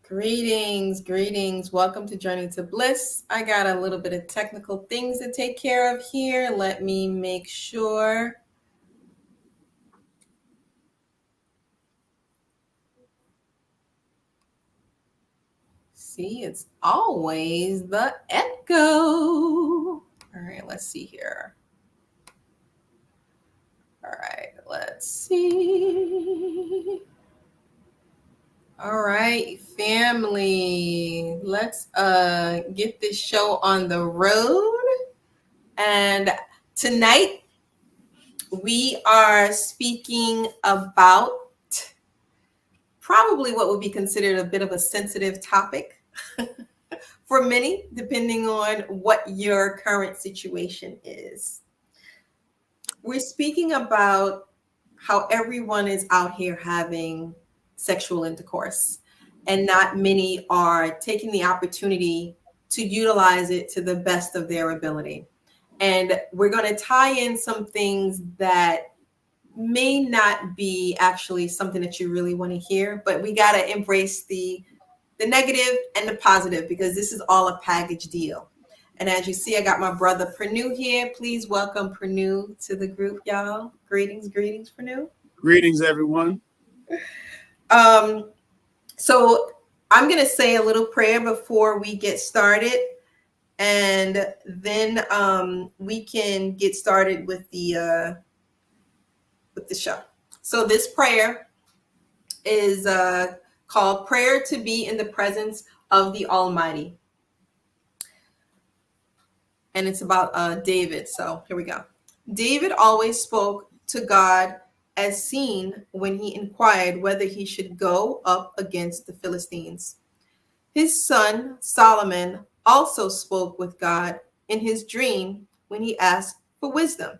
Greetings. Welcome to Journey to Bliss. I got a little bit of technical things to take care of here. Let me make sure. See, it's always the echo. All right, let's see here. All right, let's see. All right, family. Let's get this show on the road. And tonight we are speaking about probably what would be considered a bit of a sensitive topic for many, depending on what your current situation is. We're speaking about how everyone is out here having sexual intercourse, and not many are taking the opportunity to utilize it to the best of their ability. And we're going to tie in some things that may not be actually something that you really want to hear, but we got to embrace the negative and the positive, because this is all a package deal. And as you see, I got my brother Pranu here. Please welcome Pranu to the group, y'all. Greetings, Pranu. Greetings, everyone. So I'm going to say a little prayer before we get started, and then we can get started with the show. So this prayer is called Prayer to Be in the Presence of the Almighty. And it's about David. So here we go. David always spoke to God as seen when he inquired whether he should go up against the Philistines. His son Solomon also spoke with God in his dream when he asked for wisdom.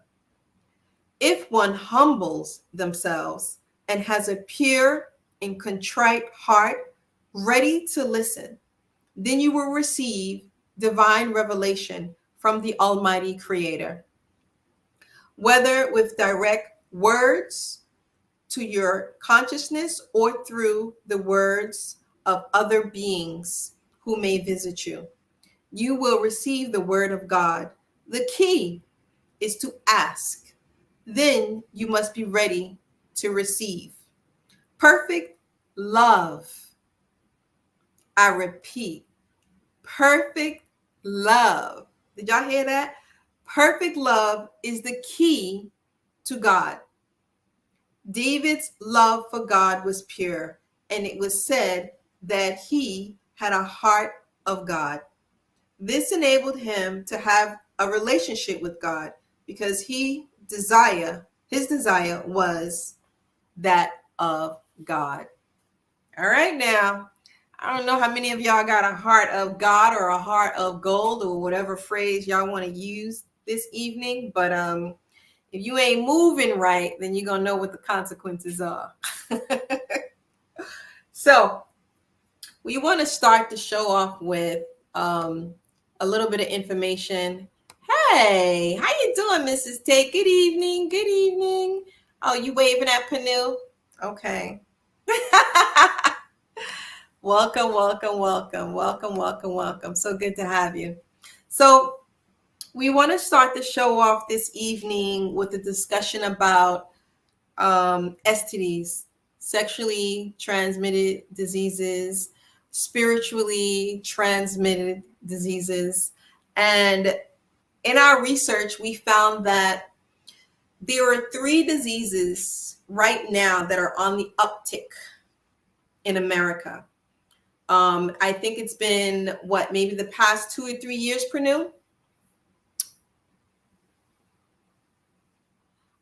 If one humbles themselves and has a pure and contrite heart, ready to listen, then you will receive divine revelation from the Almighty Creator. Whether with direct words to your consciousness or through the words of other beings who may visit you, you will receive the word of God. The key is to ask. Then you must be ready to receive. Perfect love. I repeat, perfect love. Did y'all hear that? Perfect love is the key to God. David's love for God was pure, and it was said that he had a heart of God. This enabled him to have a relationship with God because his desire was that of God. All right, now, I don't know how many of y'all got a heart of God or a heart of gold or whatever phrase y'all want to use this evening, but if you ain't moving right, then you're going to know what the consequences are. So we want to start the show off with a little bit of information. Hey, how you doing, Mrs. Tate? Good evening. Oh, you waving at Panu? Okay. Welcome. So good to have you. So we want to start the show off this evening with a discussion about STDs, sexually transmitted diseases, spiritually transmitted diseases. And in our research, we found that there are 3 diseases right now that are on the uptick in America. I think it's been, maybe the past 2 or 3 years, Pranu?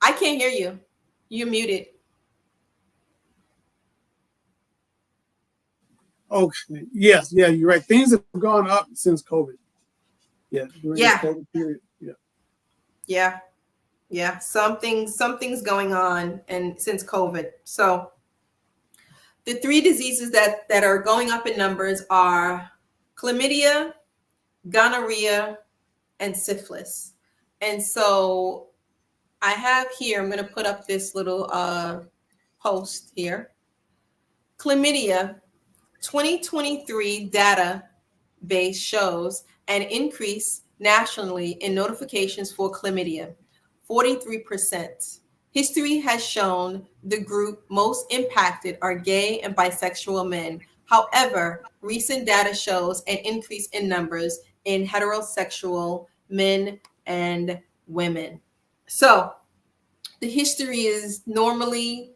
I can't hear you. You're muted. Okay. Yes. Yeah, you're right. Things have gone up since COVID. Yeah. During this COVID period. Yeah. Something's going on and since COVID. So the 3 diseases that are going up in numbers are chlamydia, gonorrhea, and syphilis. And so I have here, I'm going to put up this little post here. Chlamydia 2023 database shows an increase nationally in notifications for chlamydia, 43%. History has shown the group most impacted are gay and bisexual men. However, recent data shows an increase in numbers in heterosexual men and women. So, the history is normally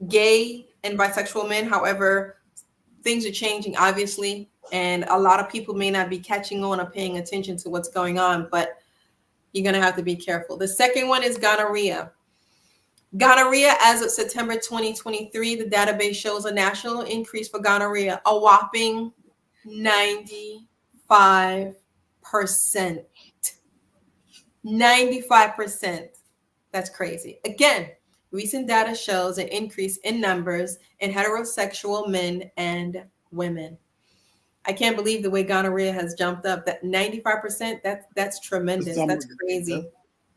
gay and bisexual men. However, things are changing, obviously, and a lot of people may not be catching on or paying attention to what's going on, but you're going to have to be careful. The second one is gonorrhea. Gonorrhea, as of September 2023, the database shows a national increase for gonorrhea, a whopping 95%. 95%. That's crazy. Again, recent data shows an increase in numbers in heterosexual men and women. I can't believe the way gonorrhea has jumped up. That 95%, that's tremendous. That's crazy.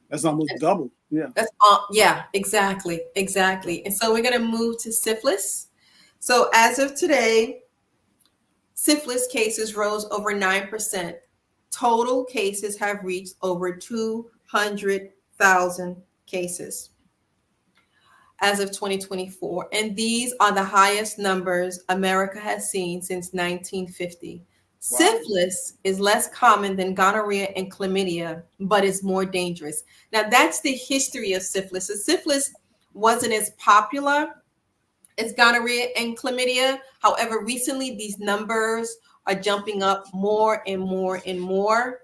That's almost double. Yeah. That's yeah, exactly. And so we're going to move to syphilis. So as of today, syphilis cases rose over 9%. Total cases have reached over 200,000 cases as of 2024. And these are the highest numbers America has seen since 1950. Wow. Syphilis is less common than gonorrhea and chlamydia, but is more dangerous. Now, that's the history of syphilis. So syphilis wasn't as popular as gonorrhea and chlamydia. However, recently these numbers are jumping up more and more and more.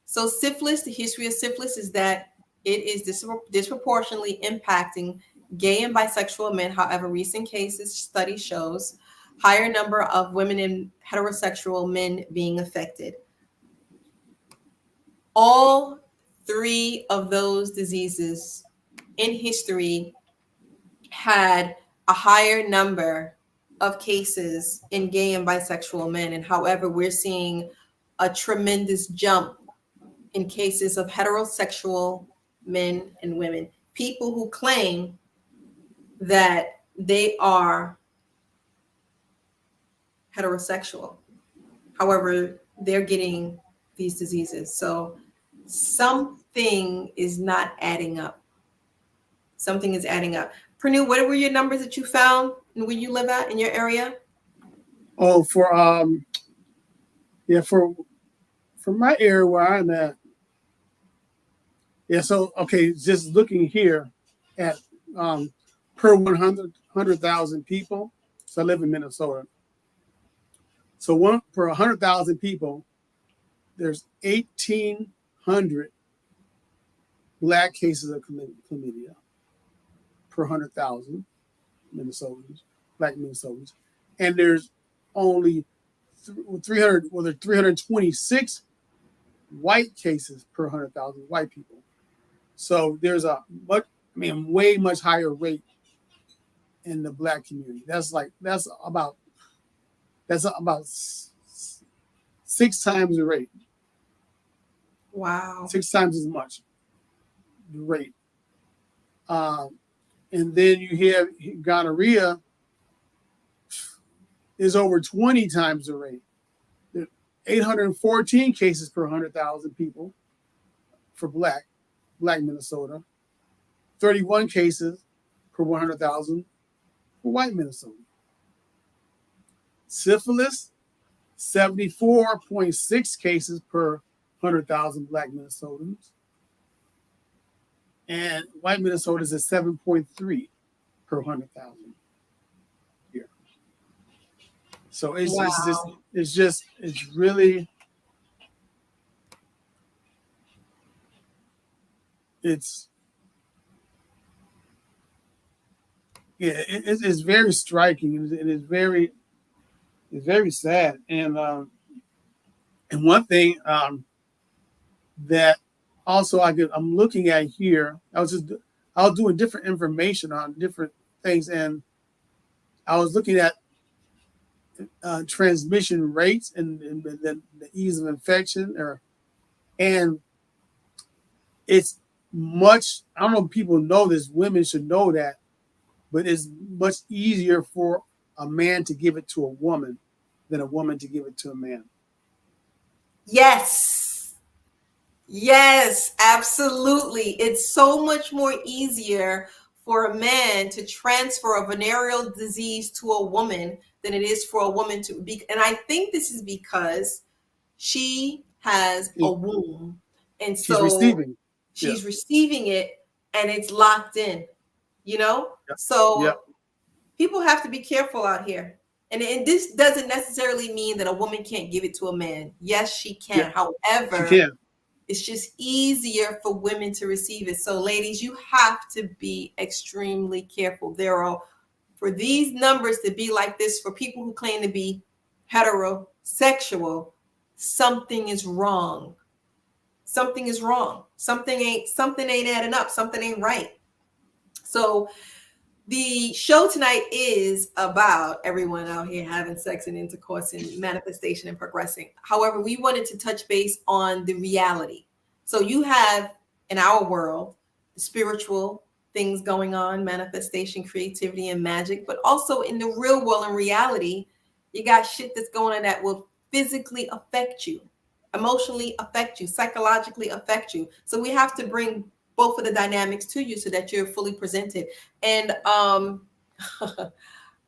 So syphilis, the history of syphilis is that it is disproportionately impacting gay and bisexual men. However, recent cases study shows higher number of women and heterosexual men being affected. All three of those diseases in history had a higher number of cases in gay and bisexual men. And however, we're seeing a tremendous jump in cases of heterosexual men and women, people who claim that they are heterosexual. However, they're getting these diseases. So something is not adding up. Something is adding up. Pernille, what were your numbers that you found and where you live at in your area? Oh, for my area where I'm at. Yeah, so okay, just looking here at per 100,000 people. So I live in Minnesota. So one per 100,000 people, there's 1,800 Black cases of chlamydia per 100,000 Minnesotans, Black Minnesotans, and there's only 326 white cases per 100,000 white people. So there's way much higher rate in the Black community. That's about 6 times the rate. Wow. 6 times as much the rate. And then you have gonorrhea is over 20 times the rate. There are 814 cases per 100,000 people for Black Minnesota. 31 cases per 100,000 for white Minnesota. Syphilis, 74.6 cases per 100,000 Black Minnesotans. And white Minnesota is at 7.3 per 100,000 here. So it's really it's very striking, and it's very sad. And one thing that also I'm looking at here, I was doing different information on different things, and I was looking at transmission rates and the ease of infection, and it's much. I don't know if people know this. Women should know that, but it's much easier for a man to give it to a woman than a woman to give it to a man. Yes. Yes, absolutely. It's so much more easier for a man to transfer a venereal disease to a woman than it is for a woman to be. And I think this is because she has a womb. And She's so receiving. Yeah. she's receiving it and it's locked in, you know? Yeah. Yeah. So people have to be careful out here. And this doesn't necessarily mean that a woman can't give it to a man. Yes, she can. Yeah. However, She can. it's just easier for women to receive it. So, ladies, you have to be extremely careful. There are, for these numbers to be like this, for people who claim to be heterosexual, something is wrong. Something is wrong. Something ain't adding up. Something ain't right. So the show tonight is about everyone out here having sex and intercourse and manifestation and progressing. However, we wanted to touch base on the reality. So you have in our world spiritual things going on, manifestation, creativity, and magic, but also in the real world and reality, you got shit that's going on that will physically affect you, emotionally affect you, psychologically affect you. So we have to bring both of the dynamics to you so that you're fully presented. And all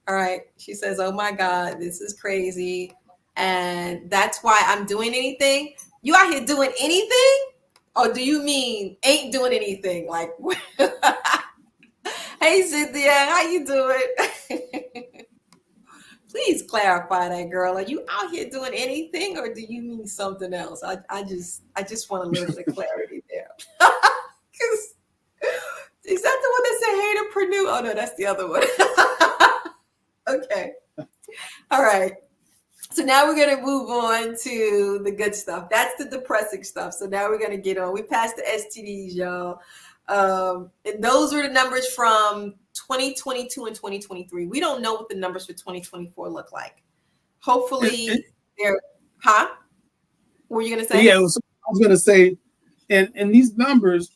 right, she says, oh my God, this is crazy. And that's why I'm doing anything. You out here doing anything? Or do you mean ain't doing anything? Like, hey Cynthia, how you doing? Please clarify that, girl. Are you out here doing anything or do you mean something else? I just want a little bit of clarity there. Because is that the one that said haterpreneur? Oh no, that's the other one. Okay. All right. So now we're going to move on to the good stuff. That's the depressing stuff. So now we're going to get on. We passed the STDs, y'all. And those were the numbers from 2022 and 2023. We don't know what the numbers for 2024 look like. Hopefully they're, huh? What were you going to say? Yeah, I was going to say, and these numbers,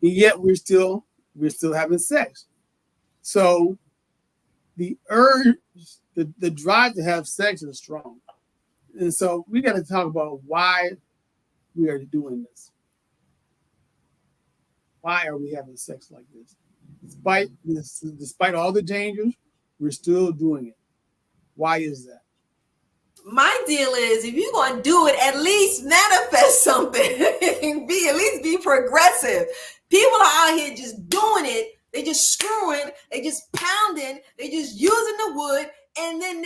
yet we're still having sex. So the urge, the drive to have sex is strong. And so we got to talk about why we are doing this. Why are we having sex like this? Despite all the dangers, we're still doing it. Why is that? My deal is if you're going to do it, at least manifest something. At least be progressive. People are out here just doing it. They just screwing. They just pounding. They just using the wood. And then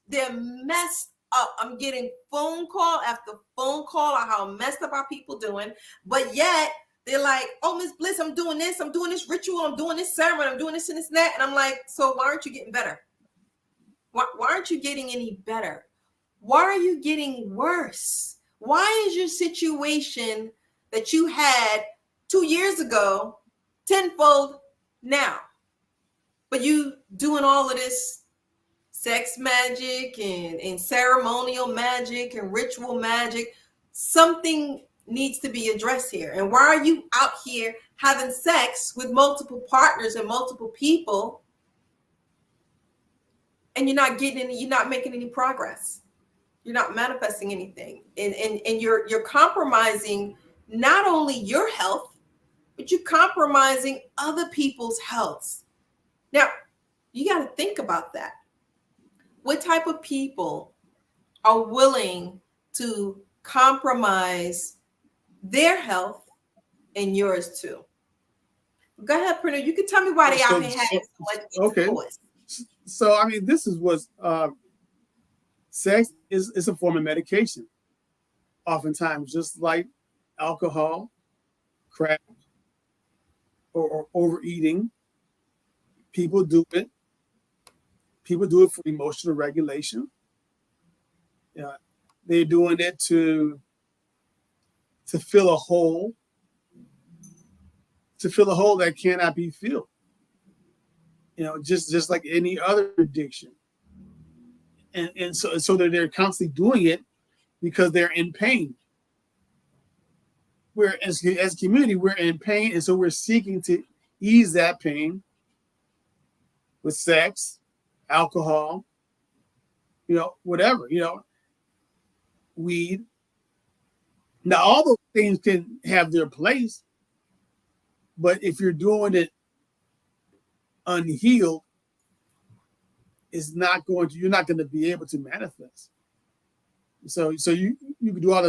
they're messed up. I'm getting phone call after phone call on how messed up are people doing. But yet they're like, oh, Miss Bliss, I'm doing this ritual. I'm doing this ceremony. I'm doing this and this and that. And I'm like, so why aren't you getting better? Why aren't you getting any better? Why are you getting worse? Why is your situation that you had 2 years ago tenfold now? But you doing all of this sex magic and ceremonial magic and ritual magic. Something needs to be addressed here. And why are you out here having sex with multiple partners and multiple people and you're not making any progress? You're not manifesting anything, and you're compromising not only your health, but you're compromising other people's health. Now, you got to think about that. What type of people are willing to compromise their health and yours too? Go ahead, Printer. You can tell me why they out here having so much intercourse. So, I mean, this is what's sex is a form of medication. Oftentimes, just like alcohol, crack, or overeating, people do it. People do it for emotional regulation. They're doing it to fill a hole, that cannot be filled. Just like any other addiction. And so they're constantly doing it because they're in pain. We're as a community, we're in pain, and so we're seeking to ease that pain with sex, alcohol, whatever, weed. Now, all those things can have their place, but if you're doing it unhealed, you're not going to be able to manifest. So you can do all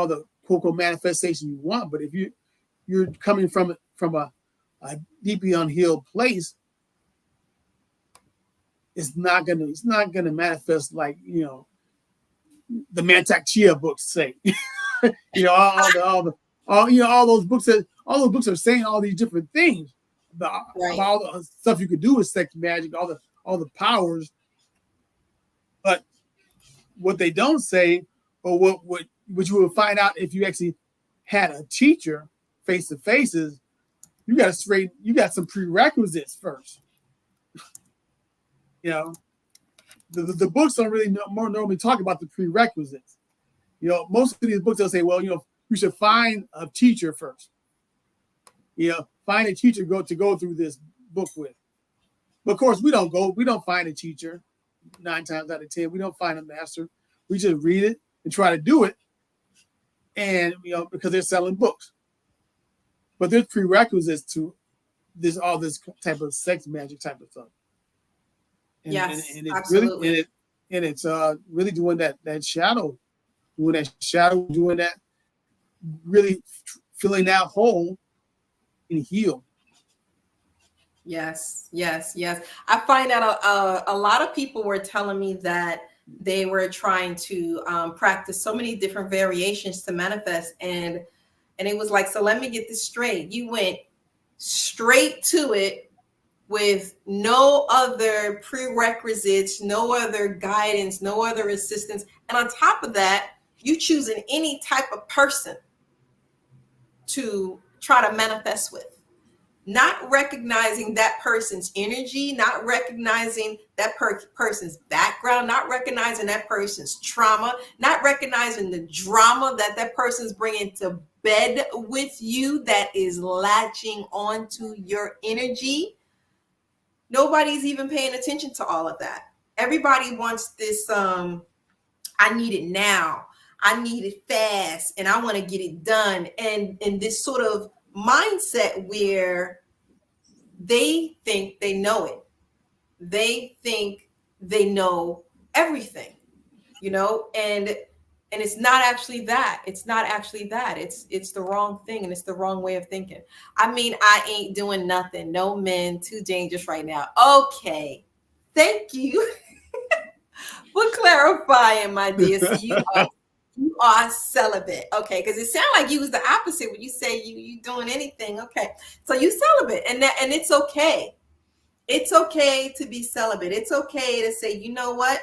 the quote unquote manifestation you want, but if you're coming from a deeply unhealed place, it's not gonna manifest like the Mantak Chia books say. All those books are saying all these different things about all the stuff you could do with sex magic, all the powers. But what they don't say, or what you will find out if you actually had a teacher face to face, is you got some prerequisites first. The books don't really normally talk about the prerequisites. Most of these books they'll say, well, you should find a teacher first. Find a teacher to go through this book with. But of course, we don't find a teacher 9 times out of 10. We don't find a master. We just read it and try to do it. And because they're selling books. But there's prerequisites to all this type of sex magic type of stuff. And, yes, and it's absolutely. Really, it's really doing that shadow, doing that, really filling that hole and heal. Yes. I find that a lot of people were telling me that they were trying to practice so many different variations to manifest, and it was like, so let me get this straight. You went straight to it with no other prerequisites, no other guidance, no other assistance, and on top of that, you choosing any type of person to try to manifest with, not recognizing that person's energy, not recognizing that person's background, not recognizing that person's trauma, not recognizing the drama that person's bringing to bed with you that is latching onto your energy. Nobody's even paying attention to all of that. Everybody wants this, I need it now. I need it fast and I want to get it done. And this sort of mindset where they think they know it. They think they know everything, and it's not actually that. It's not actually that. It's the wrong thing, and it's the wrong way of thinking. I mean, I ain't doing nothing. No men, too dangerous right now. Okay. Thank you for clarifying, my dear. So you are celibate. Okay, because it sounds like you was the opposite when you say you doing anything. Okay. So you celibate, and it's okay. It's okay to be celibate. It's okay to say, you know what?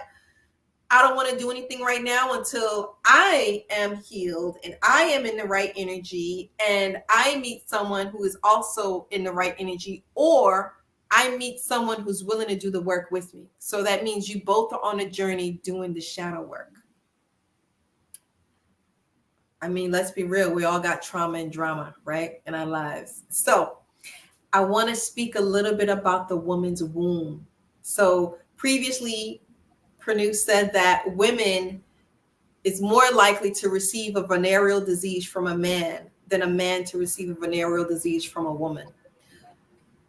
I don't want to do anything right now until I am healed and I am in the right energy and I meet someone who is also in the right energy, or I meet someone who's willing to do the work with me. So that means you both are on a journey doing the shadow work. I mean, let's be real. We all got trauma and drama, right, in our lives. So I want to speak a little bit about the woman's womb. So previously, Pranu said that women is more likely to receive a venereal disease from a man than a man to receive a venereal disease from a woman.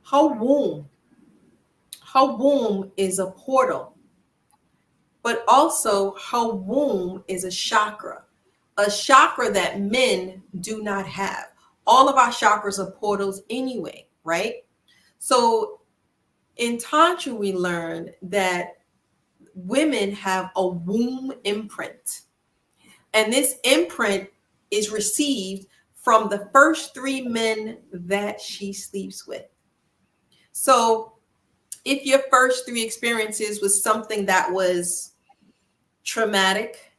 Her womb is a portal, but also her womb is a chakra that men do not have. All of our chakras are portals anyway, right? So in Tantra, we learned that women have a womb imprint. And this imprint is received from the first 3 men that she sleeps with. So if your first 3 experiences was something that was traumatic,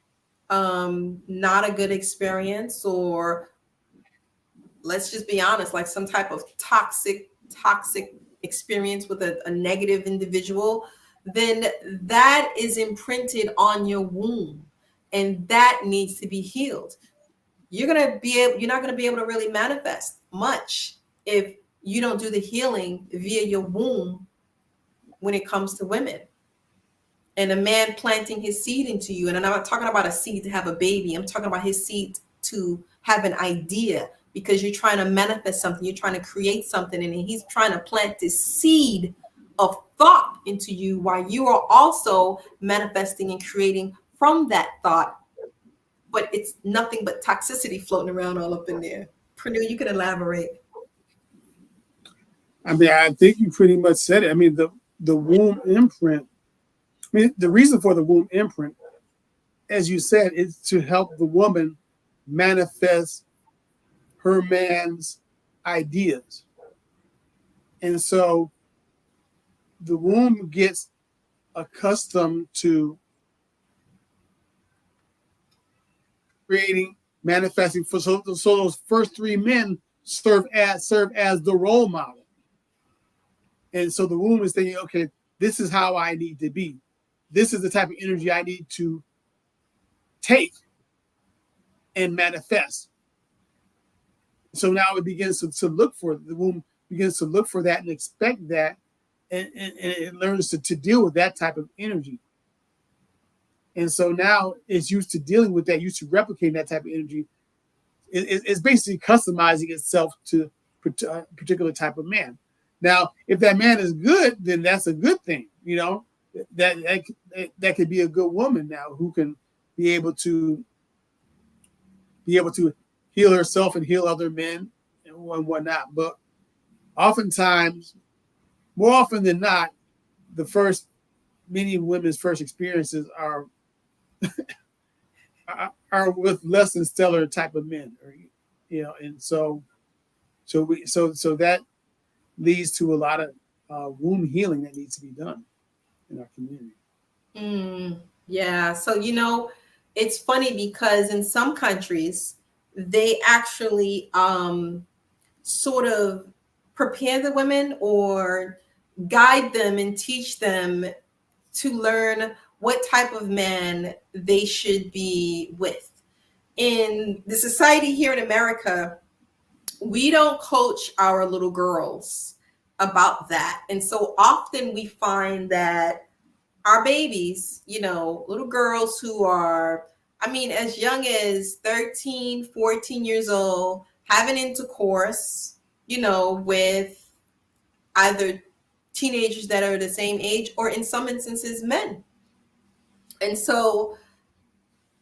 not a good experience, or let's just be honest, like some type of toxic experience with a negative individual, then that is imprinted on your womb and that needs to be healed. You're not going to be able to really manifest much if you don't do the healing via your womb when it comes to women. and a man planting his seed into you. And I'm not talking about a seed to have a baby. I'm talking about his seed to have an idea, because you're trying to manifest something. You're trying to create something. And he's trying to plant this seed of thought into you while you are also manifesting and creating from that thought. But it's nothing but toxicity floating around all up in there. Pernille, you can elaborate. I mean, I think you pretty much said it. I mean, the womb imprint. I mean, the reason for the womb imprint, as you said, is to help the woman manifest her man's ideas. And so the womb gets accustomed to creating, manifesting. So those first three men serve as the role model. And so the womb is thinking, okay, this is how I need to be. This is the type of energy I need to take and manifest. So now it begins to look for, the womb begins to look for that and expect that, and it learns to deal with that type of energy. And so now it's used to dealing with that, used to replicating that type of energy. It's basically customizing itself to a particular type of man. Now, if that man is good, then that's a good thing. You know, that could be a good woman now who can be able to heal herself and heal other men and whatnot. But oftentimes, more often than not, many women's first experiences are with less than stellar type of men, or, you know, and so that leads to a lot of womb healing that needs to be done in our community. Yeah. So, it's funny because in some countries, they actually sort of prepare the women or guide them and teach them to learn what type of man they should be with. In the society here in America, we don't coach our little girls about that. And so often we find that our babies, little girls who are, as young as 13, 14 years old, having intercourse, with either teenagers that are the same age or in some instances men. And so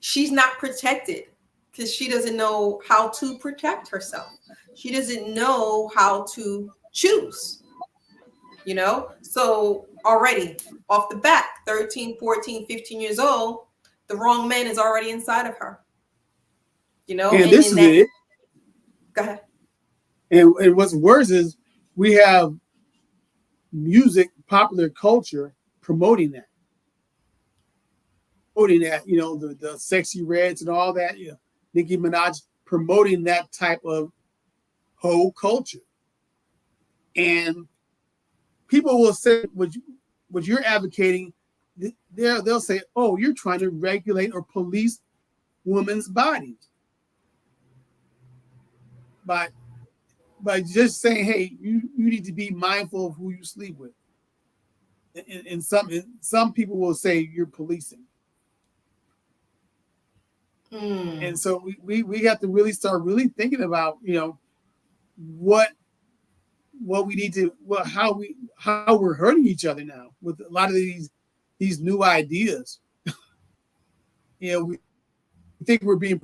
she's not protected because she doesn't know how to protect herself. She doesn't know how to choose, So already off the bat, 13, 14, 15 years old, the wrong man is already inside of her, And this is it. Go ahead. And what's worse is we have music, popular culture promoting that. The Sexy Reds and all that, Nicki Minaj promoting that type of whole culture. And people will say, what you're advocating, they'll say, oh, you're trying to regulate or police women's bodies by just saying, hey, you need to be mindful of who you sleep with. And some people will say you're policing. And so we have to really start really thinking about, what we need to, how we're hurting each other now with a lot of these new ideas. We think we're being.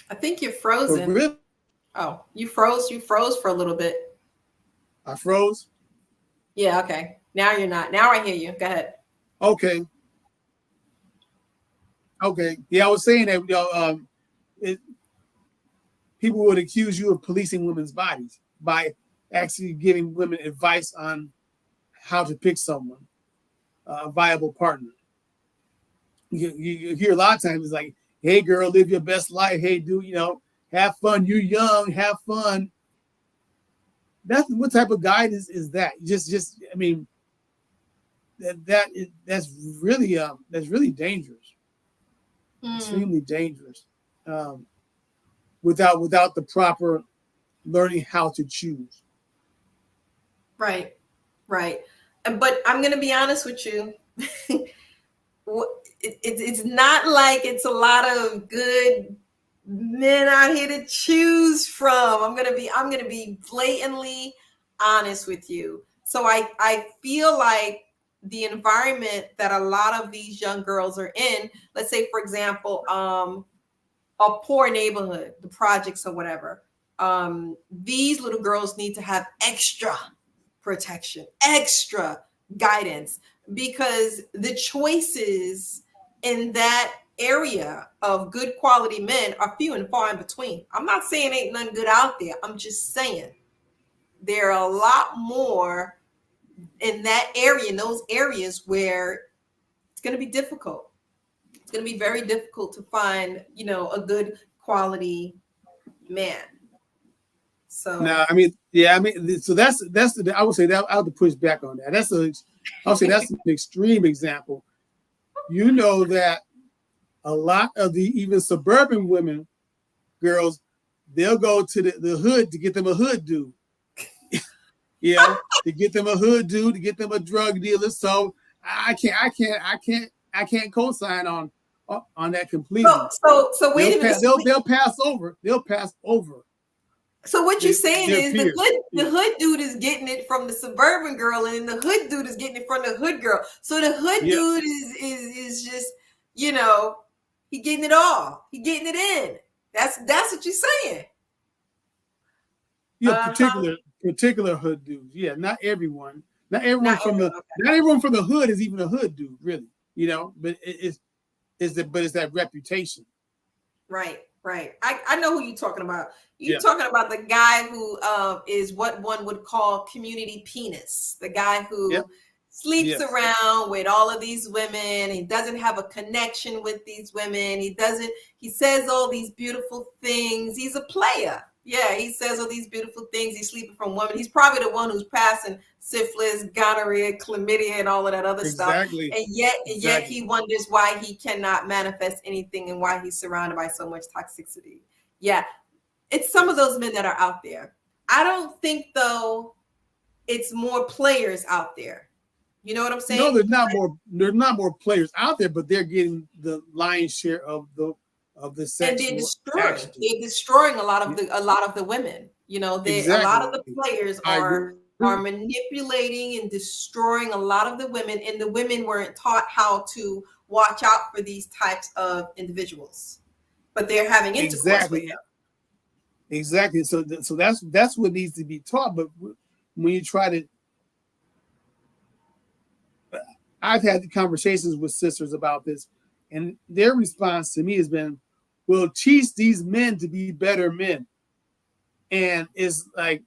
I think you're frozen. Really? Oh, you froze for a little bit. I froze? Yeah, okay. Now you're not. Now I hear you. Go ahead. Okay. Yeah, I was saying that people would accuse you of policing women's bodies by actually giving women advice on how to pick someone, a viable partner. You hear a lot of times it's like, hey, girl, live your best life. Hey, dude, have fun. You're young. Have fun. What type of guidance is that? That's really dangerous. Extremely dangerous. Without the proper learning how to choose. Right. Right. But I'm going to be honest with you. It's not like it's a lot of good men out here to choose from. I'm gonna be blatantly honest with you. So I feel like the environment that a lot of these young girls are in, let's say for example, a poor neighborhood, the projects or whatever, these little girls need to have extra protection, extra guidance, because the choices in that area of good quality men are few and far in between. I'm not saying ain't nothing good out there. I'm just saying there are a lot more in that area, in those areas where it's going to be difficult. It's going to be very difficult to find, a good quality man. So Now, I mean, yeah, I mean, so that's the, I would say that I have to push back on that. I would say that's an extreme example. You know that a lot of the even suburban women, girls, they'll go to the hood to get them a hood dude. To get them a hood dude, to get them a drug dealer. So I can't co-sign on that completely. So wait a minute. They'll pass over. They'll pass over. So what you're saying is peers. the hood dude is getting it from the suburban girl, and the hood dude is getting it from the hood girl. So the hood dude is just, he getting it all. He getting it in. That's what you're saying. Yeah, particular hood dudes. Yeah, not everyone. Not everyone from the hood is even a hood dude, really. But it's that reputation. Right. I know who you're talking about. You're talking about the guy who is what one would call community penis. The guy who sleeps around with all of these women. He doesn't have a connection with these women. He says all these beautiful things. He's a player. Yeah, he says all these beautiful things. He's sleeping from women. He's probably the one who's passing syphilis, gonorrhea, chlamydia, and all of that other stuff. And yet he wonders why he cannot manifest anything and why he's surrounded by so much toxicity. Yeah, it's some of those men that are out there. I don't think, though, it's more players out there. You know what I'm saying? No, there's not more players out there, but they're getting the lion's share of the sexual. And they're destroying a lot of the women. A lot of the players are manipulating and destroying a lot of the women, and the women weren't taught how to watch out for these types of individuals, but they're having intercourse with them. Exactly. So that's what needs to be taught. But when you try to, I've had conversations with sisters about this, and their response to me has been, "We'll teach these men to be better men," and it's like,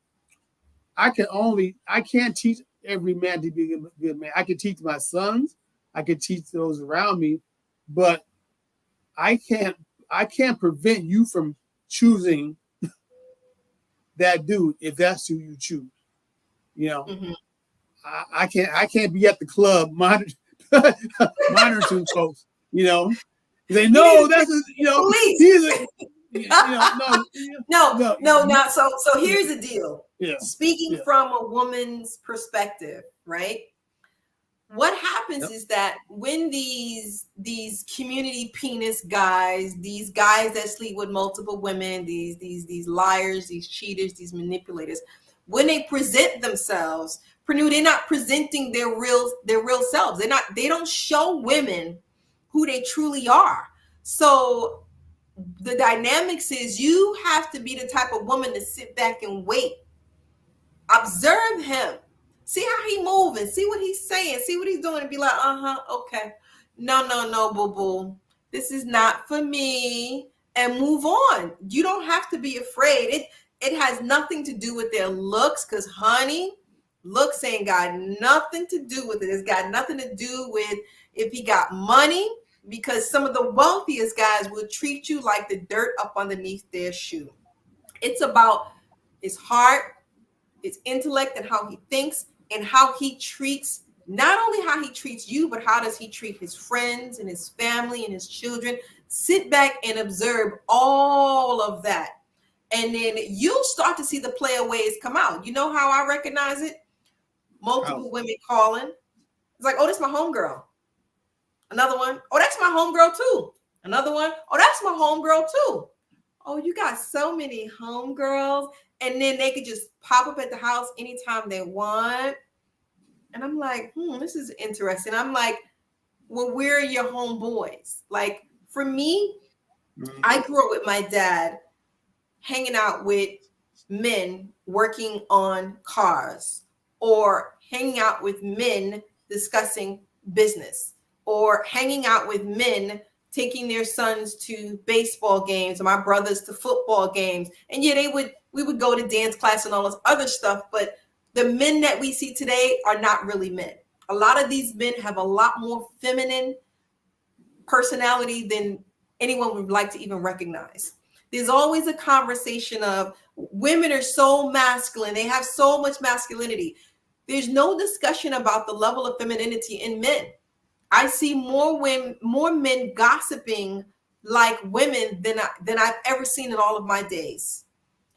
I can't teach every man to be a good man. I can teach my sons, I can teach those around me, but I can't prevent you from choosing that dude if that's who you choose. I can't be at the club monitoring folks. They know that's police. He's no. So here's the deal. Speaking from a woman's perspective, right? What happens is that when these community penis guys, these guys that sleep with multiple women, these liars, these cheaters, these manipulators, when they present themselves, they're not presenting their real selves. They don't show women who they truly are. So the dynamics is you have to be the type of woman to sit back and wait. Observe him. See how he moving. See what he's saying. See what he's doing, and be like, okay. No, boo-boo. This is not for me. And move on. You don't have to be afraid. It has nothing to do with their looks, because, honey, looks ain't got nothing to do with it. It's got nothing to do with if he got money, because some of the wealthiest guys will treat you like the dirt up underneath their shoe. It's about his heart, his intellect, and how he thinks, and how he treats, not only how he treats you, but how does he treat his friends and his family and his children. Sit back and observe all of that. And then you'll start to see the player ways come out. You know how I recognize it? multiple women calling. It's like, oh, that's my homegirl. Another one, oh, that's my homegirl too. Another one, oh, that's my homegirl too. Oh, you got so many homegirls. And then they could just pop up at the house anytime they want. And I'm like, this is interesting. I'm like, well, where are your homeboys? Like, for me, I grew up with my dad hanging out with men working on cars, or hanging out with men discussing business, or hanging out with men taking their sons to baseball games, or my brothers to football games. And yeah, we would go to dance class and all this other stuff, but the men that we see today are not really men. A lot of these men have a lot more feminine personality than anyone would like to even recognize. There's always a conversation of women are so masculine. They have so much masculinity. There's no discussion about the level of femininity in men. I see more men gossiping like women than I've ever seen in all of my days.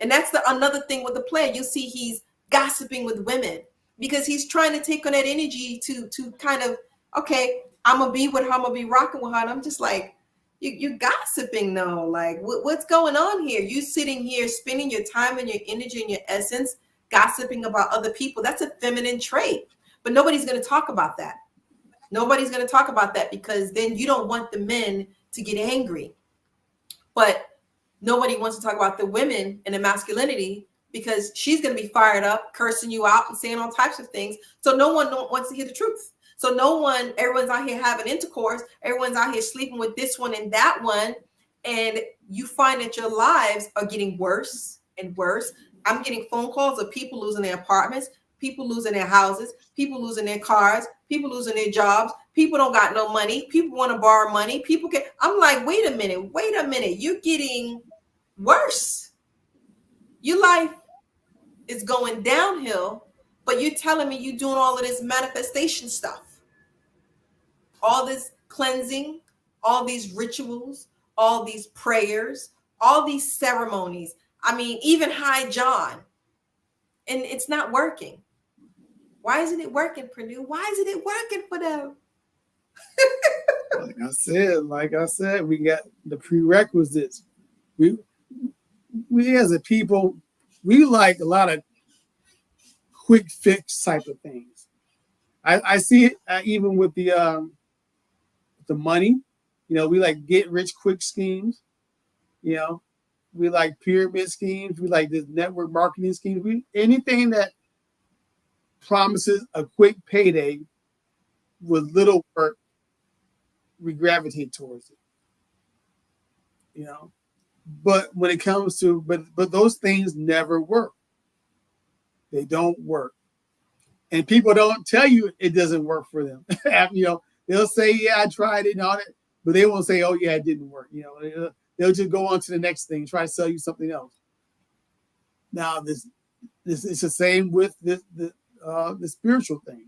And that's another thing with the player. You see he's gossiping with women because he's trying to take on that energy to kind of, okay, I'm going to be with her, I'm going to be rocking with her. And I'm just like, you're gossiping though. Like, what's going on here? You sitting here spending your time and your energy and your essence gossiping about other people. That's a feminine trait. But nobody's going to talk about that. Nobody's going to talk about that because then you don't want the men to get angry. But nobody wants to talk about the women and the masculinity because she's going to be fired up, cursing you out and saying all types of things. So no one wants to hear the truth. So everyone's out here having intercourse. Everyone's out here sleeping with this one and that one. And you find that your lives are getting worse and worse. I'm getting phone calls of people losing their apartments, people losing their houses, people losing their cars, people losing their jobs. People don't got no money. People want to borrow money. I'm like, wait a minute. You're getting worse. Your life is going downhill, but you're telling me you're doing all of this manifestation stuff. All this cleansing, all these rituals, all these prayers, all these ceremonies. I mean, even High John. And it's not working. Why isn't it working, Purdue? Why isn't it working for them? Like I said, we got the prerequisites. We as a people, we like a lot of quick fix type of things. I see it even with the money. We like get rich quick schemes. We like pyramid schemes. We like this network marketing schemes. Anything that promises a quick payday with little work, we gravitate towards it. But when it comes to but those things never work. They don't work. And people don't tell you it doesn't work for them. They'll say, yeah, I tried it and all that, but they won't say, oh yeah, it didn't work. They'll just go on to the next thing, try to sell you something else. Now this is the same with the spiritual thing.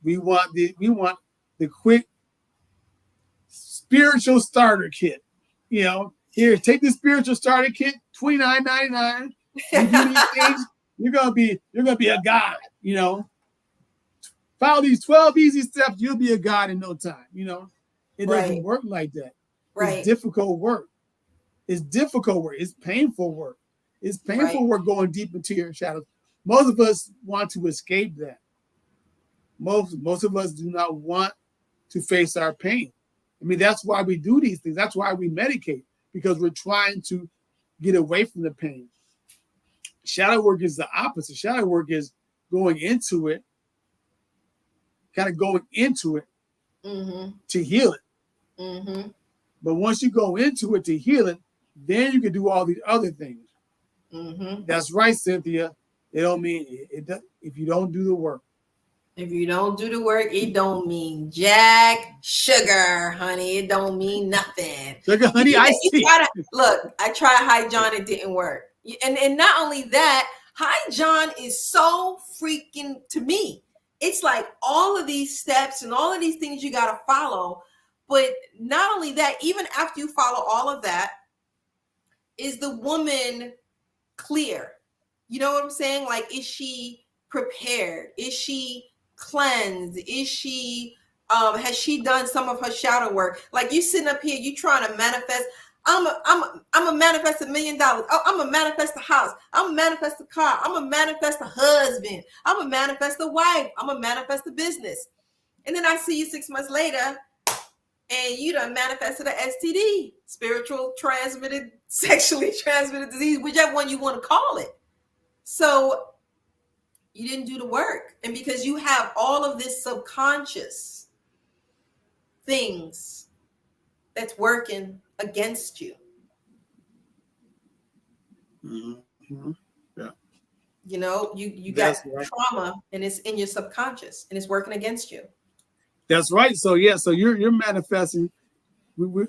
We want the quick spiritual starter kit. Here, take the spiritual starter kit, $29.99. You do these things, you're gonna be a god. Follow these 12 easy steps, you'll be a god in no time. It doesn't work like that. Right. It's difficult work. It's painful work. It's painful work going deep into your shadows. Most of us want to escape that. Most of us do not want to face our pain. I mean, that's why we do these things. That's why we medicate, because we're trying to get away from the pain. Shadow work is the opposite. Shadow work is going into it, to heal it. Mm-hmm. But once you go into it to heal it, then you can do all these other things. Mm-hmm. That's right, Cynthia. It don't mean it if you don't do the work. If you don't do the work, it don't mean jack sugar, honey. It don't mean nothing. Sugar, honey, I see. Look, I tried High John. It didn't work. And not only that, High John is so freaking, to me, it's like all of these steps and all of these things you got to follow. But not only that, even after you follow all of that, is the woman clear? You know what I'm saying? Like, is she prepared? Is she cleansed? Is she has she done some of her shadow work? Like, you sitting up here, you trying to manifest. I'm a manifest $1,000,000. Oh, I'm a manifest a house. I'm a manifest a car. I'm a manifest a husband. I'm a manifest a wife. I'm a manifest a business. And then I see you 6 months later, and you done manifested an STD, spiritual transmitted, sexually transmitted disease, whichever one you want to call it. So you didn't do the work. And because you have all of this subconscious things that's working against you. Mm-hmm. Yeah. You know, you got right. Trauma, and it's in your subconscious, and it's working against you. That's right. So yeah, so you're manifesting. We're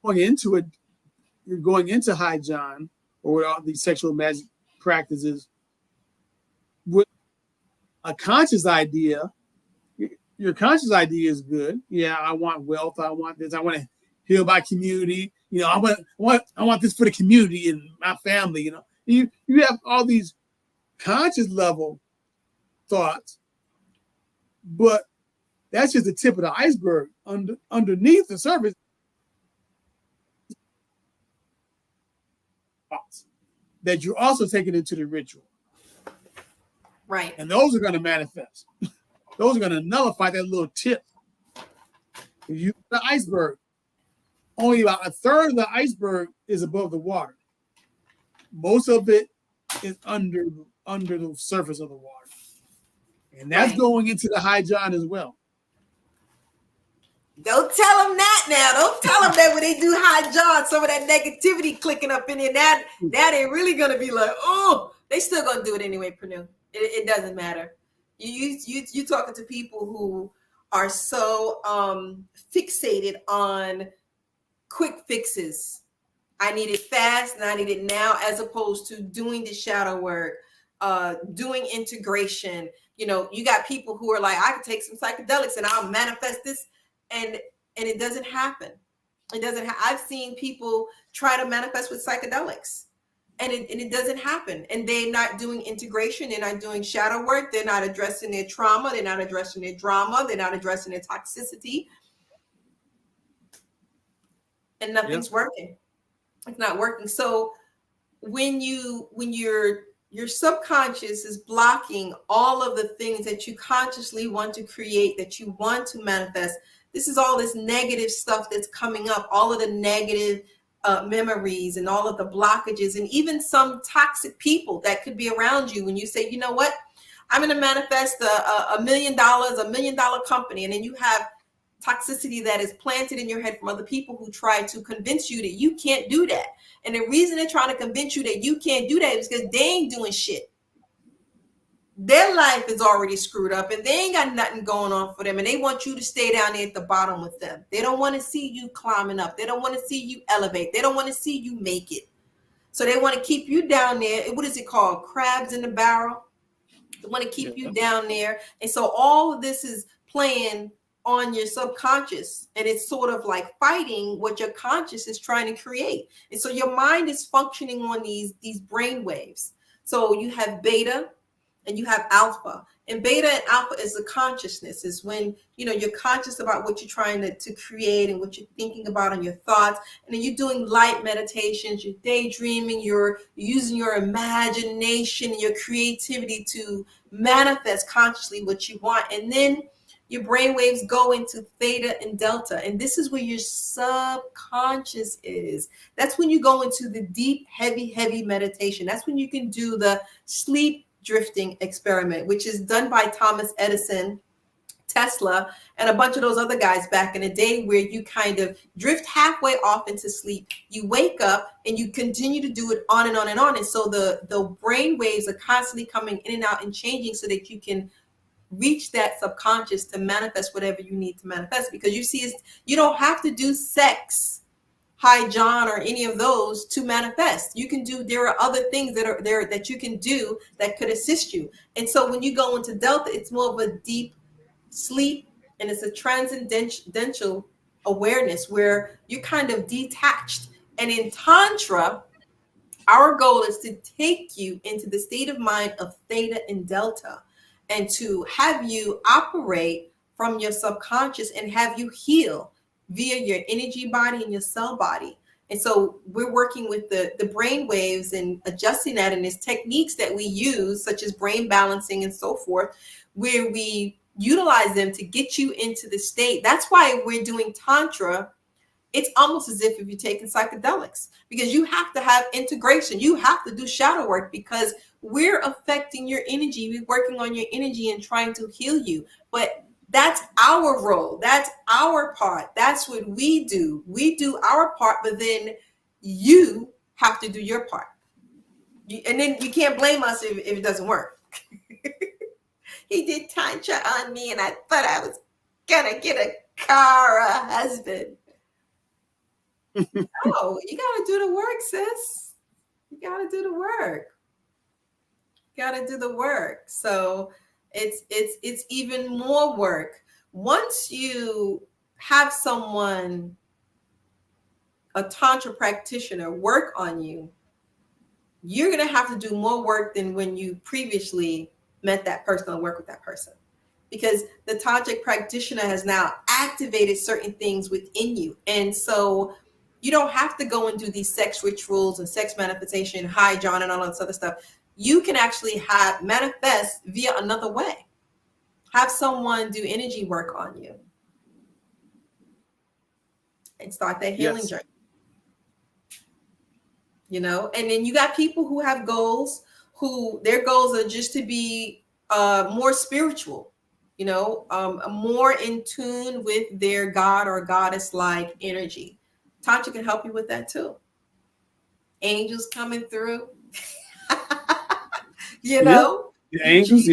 going into it. You're going into high John or all these sexual magic practices with a conscious idea. Your conscious idea is good. Yeah, I want wealth. I want this. I want to heal my community. You know, I want this for the community and my family. You know, you have all these conscious level thoughts, but that's just the tip of the iceberg. Underneath the surface, that you're also taking into the ritual. Right. And those are going to manifest. Those are going to nullify that little tip. The iceberg, only about a third of the iceberg is above the water. Most of it is under the surface of the water. And that's right. Going into the high John as well. Don't tell them that now. Don't tell them that when they do high John, some of that negativity clicking up in there, that ain't really going to be like, oh, they still going to do it anyway, Pernille. It doesn't matter. You talking to people who are so fixated on quick fixes. I need it fast and I need it now, as opposed to doing the shadow work, doing integration. You know, you got people who are like, I can take some psychedelics and I'll manifest this, and it doesn't happen. It doesn't. I've seen people try to manifest with psychedelics. And it doesn't happen. And they're not doing integration. They're not doing shadow work. They're not addressing their trauma. They're not addressing their drama. They're not addressing their toxicity. And nothing's working. It's not working. So when your subconscious is blocking all of the things that you consciously want to create, that you want to manifest, this is all this negative stuff that's coming up, all of the negative memories and all of the blockages, and even some toxic people that could be around you when you say, you know what, I'm going to manifest $1 million, $1 million company. And then you have toxicity that is planted in your head from other people who try to convince you that you can't do that. And the reason they're trying to convince you that you can't do that is because they ain't doing shit. Their life is already screwed up and they ain't got nothing going on for them. And they want you to stay down there at the bottom with them. They don't want to see you climbing up. They don't want to see you elevate. They don't want to see you make it. So they want to keep you down there. What is it called? Crabs in the barrel. They want to keep you down there. And so all of this is playing on your subconscious, and it's sort of like fighting what your conscious is trying to create. And so your mind is functioning on these brain waves. So you have beta and you have alpha, and beta and alpha is the consciousness, is when, you know, you're conscious about what you're trying to create and what you're thinking about and your thoughts. And then you're doing light meditations, you're daydreaming, you're using your imagination and your creativity to manifest consciously what you want. And then your brain waves go into theta and delta. And this is where your subconscious is. That's when you go into the deep, heavy meditation. That's when you can do the sleep drifting experiment, which is done by Thomas Edison, Tesla, and a bunch of those other guys back in the day, where you kind of drift halfway off into sleep. You wake up and you continue to do it on and on and on. And so the brain waves are constantly coming in and out and changing so that you can reach that subconscious to manifest whatever you need to manifest. Because you see, you don't have to do sex, high John, or any of those to manifest. You can do, there are other things that are there that you can do that could assist you. And so when you go into delta, it's more of a deep sleep, and it's a transcendental awareness where you're kind of detached. And in Tantra, Our goal is to take you into the state of mind of theta and delta, and to have you operate from your subconscious and have you heal via your energy body and your cell body. And so we're working with the brain waves and adjusting that, and there's techniques that we use, such as brain balancing and so forth, where we utilize them to get you into the state. That's why we're doing Tantra. It's almost as if you're taking psychedelics, because you have to have integration. You have to do shadow work, because we're affecting your energy. We're working on your energy and trying to heal you. But that's our role. That's our part. That's what we do. We do our part, but then you have to do your part. And then you can't blame us if it doesn't work. He did Tantra on me, and I thought I was gonna get a car or a husband. Oh, you gotta do the work, sis. You gotta do the work. You gotta do the work. So it's even more work. Once you have someone, a Tantra practitioner, work on you, you're gonna have to do more work than when you previously met that person or work with that person. Because the tantric practitioner has now activated certain things within you. And so you don't have to go and do these sex rituals and sex manifestation, hi John, and all this other stuff. You can actually have manifest via another way. Have someone do energy work on you and start that healing journey. You know, and then you got people who have goals, who their goals are just to be more spiritual, you know, more in tune with their God or goddess like energy. Tantra can help you with that too. Angels coming through, you know, the angels,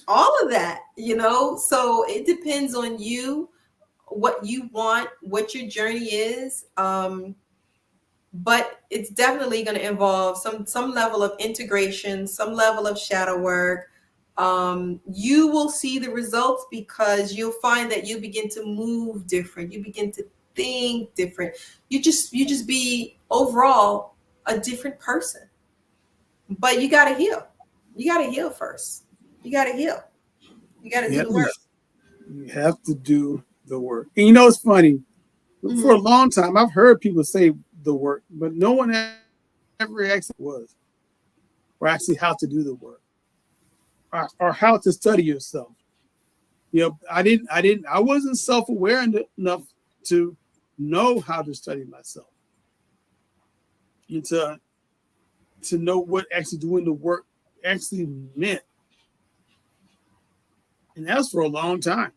all of that, you know. So it depends on you, what you want, what your journey is. But it's definitely going to involve some level of integration, some level of shadow work. You will see the results, because you'll find that you begin to move different. You begin to think different. You just be overall a different person. But you got to heal. You got to heal first. You got to heal. You got to do the work. You have to do the work. And you know, it's funny. For a long time, I've heard people say the work, but no one ever actually was, or actually how to do the work, or how to study yourself. You know, I wasn't self-aware enough to know how to study myself, and to know what actually doing the work actually meant. And that was for a long time.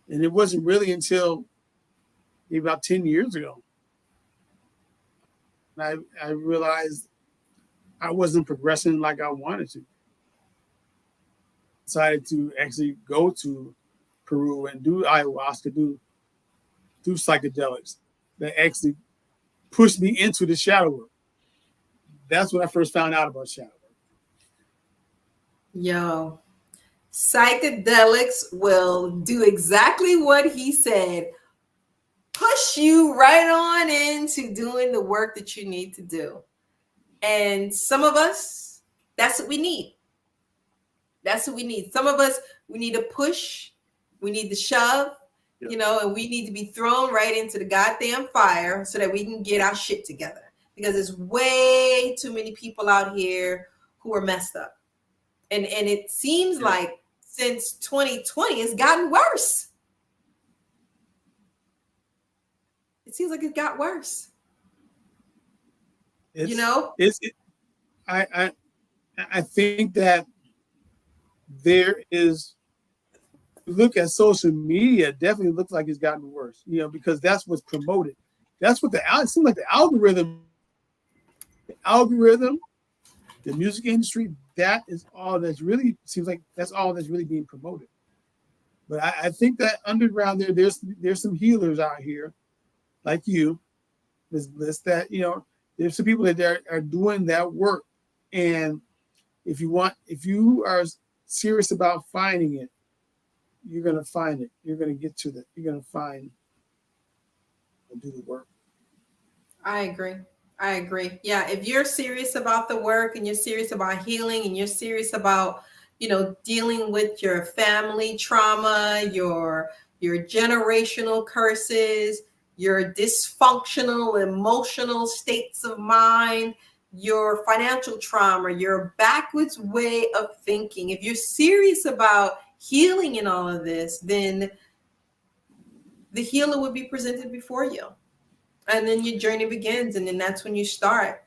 And it wasn't really until maybe about 10 years ago I realized I wasn't progressing like I wanted to. Decided to actually go to Peru and do ayahuasca, do psychedelics that actually pushed me into the shadow work. That's when I first found out about shadow work. Yo, psychedelics will do exactly what he said. Push you right on into doing the work that you need to do. And some of us, that's what we need. That's what we need. Some of us, we need a push. We need the shove, you know, and we need to be thrown right into the goddamn fire so that we can get our shit together. Because there's way too many people out here who are messed up. And it seems like since 2020, it's gotten worse. It seems like it got worse. You know? I think that there is, look at social media, it definitely looks like it's gotten worse, you know, because that's what's promoted. That's what it seems like the algorithm, the music industry, that is all that's really, seems like that's all that's really being promoted. But I think that underground there's some healers out here like you. There's that, you know, there's some people that are doing that work. And if you are serious about finding it, you're going to find it. You're going to get to you're going to find and do the work. I agree. I agree. Yeah, if you're serious about the work and you're serious about healing and you're serious about, dealing with your family trauma, your generational curses, your dysfunctional emotional states of mind, your financial trauma, your backwards way of thinking. If you're serious about healing in all of this, then the healer would be presented before you. And then your journey begins, and then that's when you start.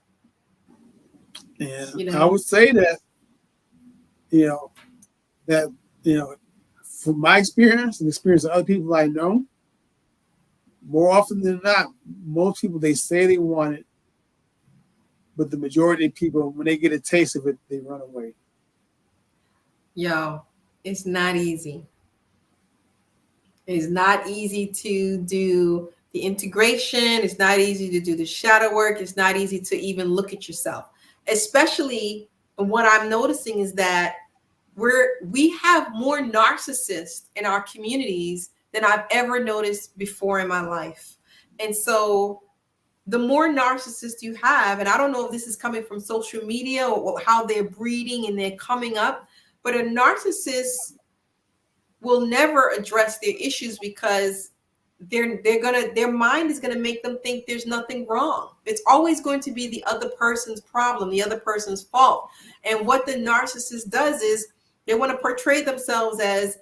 And You I know, would say that, you know, that, you know, from my experience and the experience of other people I know, more often than not, most people, they say they want it, but the majority of people, when they get a taste of it, they run away. yo, it's not easy. It's not easy to do the integration. It's not easy to do the shadow work. It's not easy to even look at yourself. Especially what I'm noticing is that we have more narcissists in our communities than I've ever noticed before in my life. And so the more narcissists you have, and I don't know if this is coming from social media or how they're breeding and they're coming up, but a narcissist will never address their issues because their mind is gonna make them think there's nothing wrong. It's always going to be the other person's problem, the other person's fault. And what the narcissist does is they want to portray themselves as,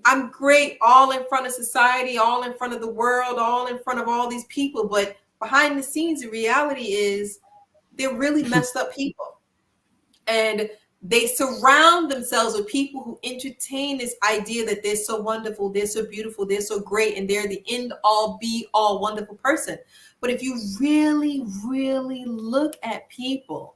I'm great, all in front of society, all in front of the world, all in front of all these people. But behind the scenes, the reality is they're really messed up people. And they surround themselves with people who entertain this idea that they're so wonderful, they're so beautiful, they're so great, and they're the end all be all wonderful person. But if you really, really look at people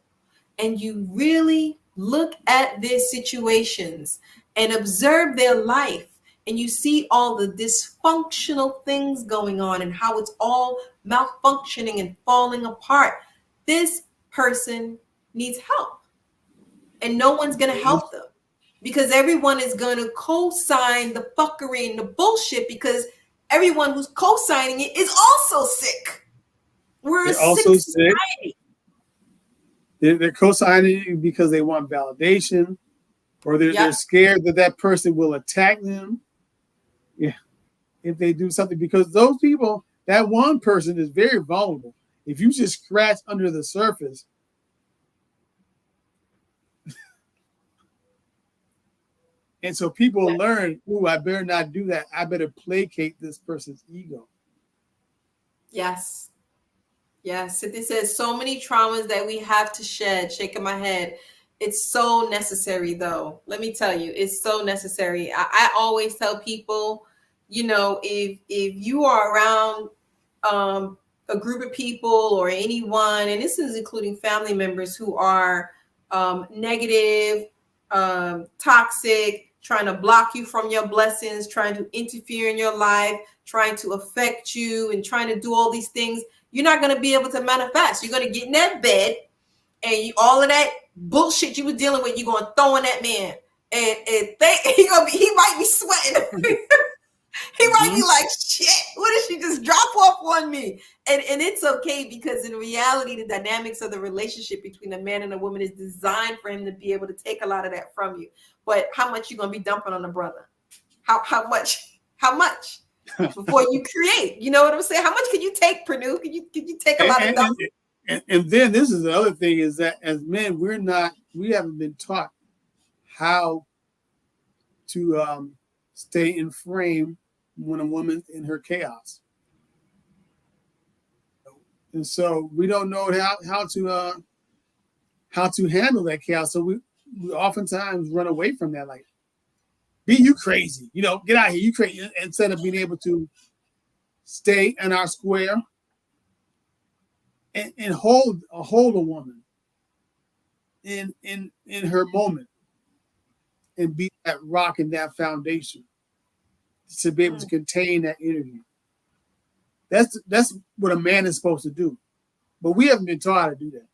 and you really look at their situations and observe their life, and you see all the dysfunctional things going on and how it's all malfunctioning and falling apart, this person needs help. And no one's going to help them because everyone is going to co-sign the fuckery and the bullshit because everyone who's co-signing it is also sick. We're a They're sick also sick. society. They're co-signing because they want validation, or they're Yep. scared that that person will attack them. Yeah, if they do something, because those people, that one person is very vulnerable. If you just scratch under the surface, and so people learn, "Ooh, I better not do that. I better placate this person's ego." Yes. Yes. It says so many traumas that we have to shed, shaking my head. It's so necessary, though. Let me tell you, it's so necessary. I always tell people, if you are around a group of people or anyone, and this is including family members who are negative, toxic, trying to block you from your blessings, trying to interfere in your life, trying to affect you, and trying to do all these things, you're not going to be able to manifest. You're going to get in that bed, and all of that bullshit you were dealing with, you're going to throw in that man, and he might be sweating. He might be like, shit, what did she just drop off on me? And it's okay because in reality, the dynamics of the relationship between a man and a woman is designed for him to be able to take a lot of that from you. But how much you gonna be dumping on a brother? How much? How much? Before you create, you know what I'm saying? How much can you take, Purdue? Can you take a lot of dump? And then this is the other thing, is that as men, we haven't been taught how to stay in frame when a woman's in her chaos. And so we don't know how to handle that chaos. So we oftentimes run away from that, like, be you crazy, get out of here, you crazy, instead of being able to stay in our square and hold a woman in her moment, and be that rock and that foundation to be able to contain that energy. That's what a man is supposed to do, but we haven't been taught how to do that.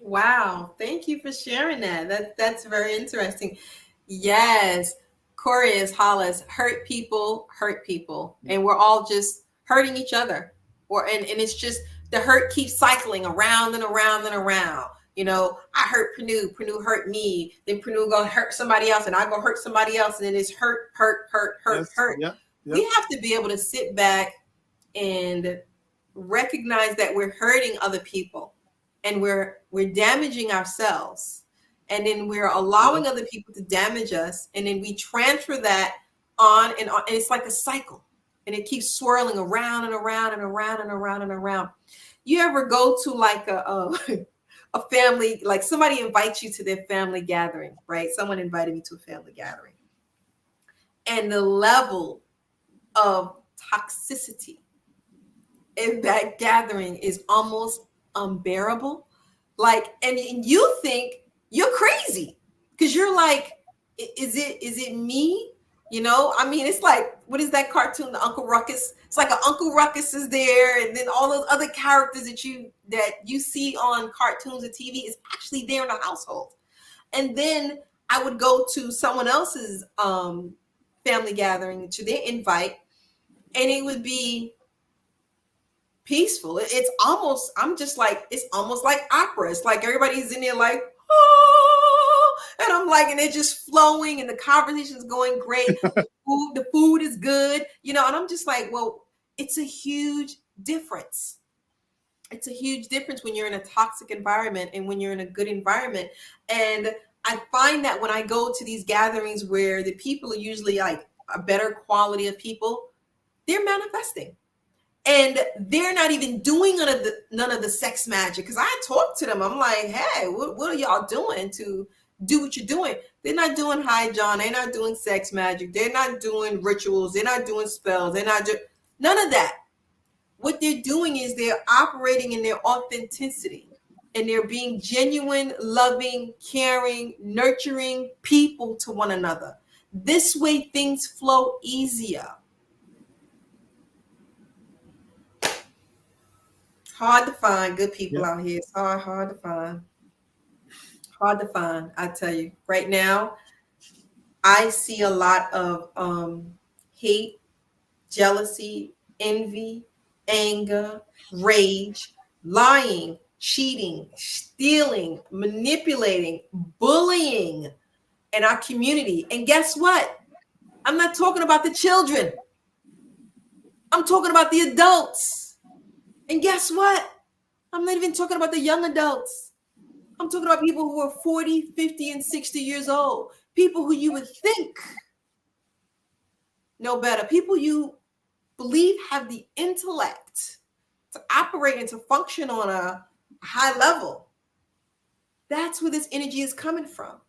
Wow. Thank you for sharing that. That's very interesting. Yes. Corey is Hollis. Hurt people, and we're all just hurting each other. and it's just the hurt keeps cycling around and around and around. I hurt Panu hurt me, then Panu gonna hurt somebody else, and I go hurt somebody else, and then it's hurt, hurt, hurt, hurt, Yes. hurt. Yep. We have to be able to sit back and recognize that we're hurting other people, and we're damaging ourselves, and then we're allowing other people to damage us, and then we transfer that on and on, and it's like a cycle, and it keeps swirling around and around and around and around and around. You ever go to like a family, like somebody invites you to their family gathering, right? Someone invited me to a family gathering, and the level of toxicity in that gathering is almost unbearable. Like, and you think you're crazy because you're like, is it me? I mean, it's like, what is that cartoon, the Uncle Ruckus? It's like an Uncle Ruckus is there, and then all those other characters that you see on cartoons and TV is actually there in the household. And then I would go to someone else's family gathering, to their invite, and it would be peaceful. It's almost like opera. It's like everybody's in there like, oh, and I'm like, and they're just flowing, and the conversation's going great. The food is good, and I'm just like, well, it's a huge difference. It's a huge difference when you're in a toxic environment and when you're in a good environment. And I find that when I go to these gatherings where the people are usually like a better quality of people, they're manifesting. And they're not even doing none of the sex magic. Because I talk to them. I'm like, hey, what are y'all doing to do what you're doing? They're not doing high John. They're not doing sex magic. They're not doing rituals. They're not doing spells. They're not doing none of that. What they're doing is they're operating in their authenticity. And they're being genuine, loving, caring, nurturing people to one another. This way things flow easier. Hard to find good people out here. It's hard to find. Hard to find, I tell you. Right now, I see a lot of hate, jealousy, envy, anger, rage, lying, cheating, stealing, manipulating, bullying in our community. And guess what? I'm not talking about the children. I'm talking about the adults. And guess what? I'm not even talking about the young adults. I'm talking about people who are 40, 50, and 60 years old. People who you would think know better. People you believe have the intellect to operate and to function on a high level. That's where this energy is coming from.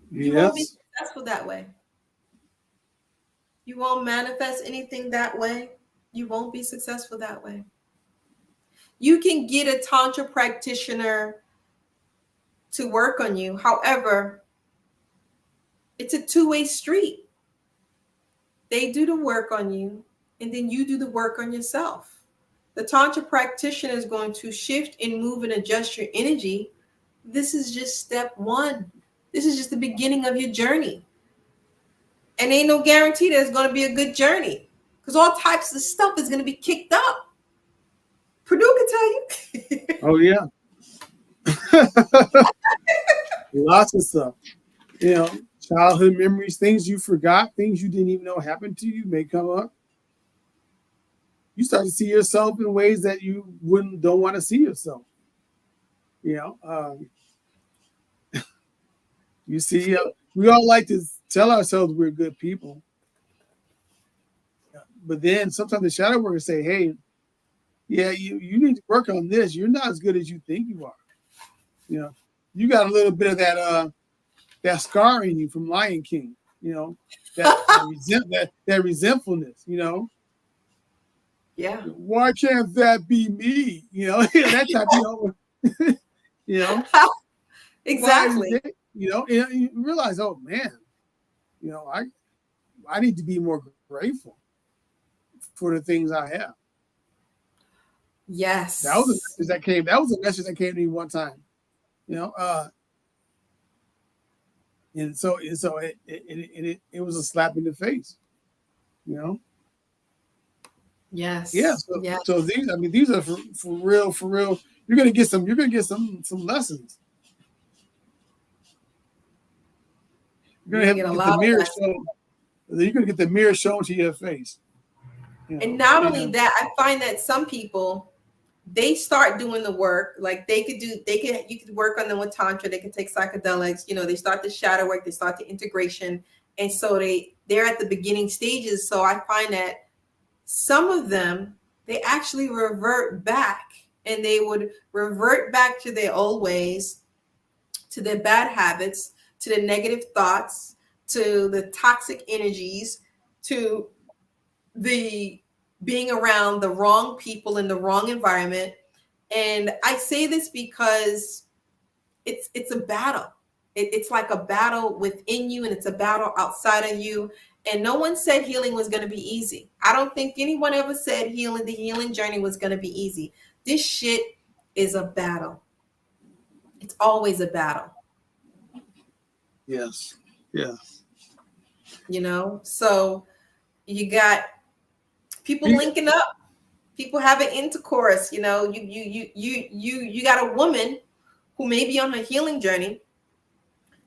You won't be successful that way. You won't manifest anything that way. You won't be successful that way. You can get a Tantra practitioner to work on you. However, it's a two-way street. They do the work on you, and then you do the work on yourself. The Tantra practitioner is going to shift and move and adjust your energy. This is just step one. This is just the beginning of your journey. And ain't no guarantee that it's going to be a good journey, because all types of stuff is going to be kicked up. Purdue can tell you. Oh, yeah. Lots of stuff. Childhood memories, things you forgot, things you didn't even know happened to you may come up. You start to see yourself in ways that you don't want to see yourself. You see, we all like to tell ourselves we're good people. But then sometimes the shadow workers say, hey, yeah, you need to work on this. You're not as good as you think you are. You got a little bit of that scar in you from Lion King, that resentfulness, Yeah. Why can't that be me? That type of, Exactly. And you realize, oh man, I need to be more grateful for the things I have. Yes. That was a message that came to me one time. And so it was a slap in the face. You know. Yes. Yeah. Yeah. So these, I mean, these are for real, for real. You're gonna get some. You're gonna get some lessons. You're You're gonna gonna have get to a get the lot of mirror lessons. shown. You're gonna get the mirror shown to your face. You And know. not only And that, I find that some people, they start doing the work. Like you could work on them with Tantra, they can take psychedelics, they start the shadow work, they start the integration. And so they're at the beginning stages. So I find that some of them, they actually revert back, and they would revert back to their old ways, to their bad habits, to the negative thoughts, to the toxic energies, to the being around the wrong people in the wrong environment. And I say this because it's a battle. It's like a battle within you, and it's a battle outside of you. And no one said healing was going to be easy. I don't think anyone ever said the healing journey was going to be easy. This shit is a battle. It's always a battle. yes, yes. So you got people You, linking up, people having intercourse. You got a woman who may be on her healing journey,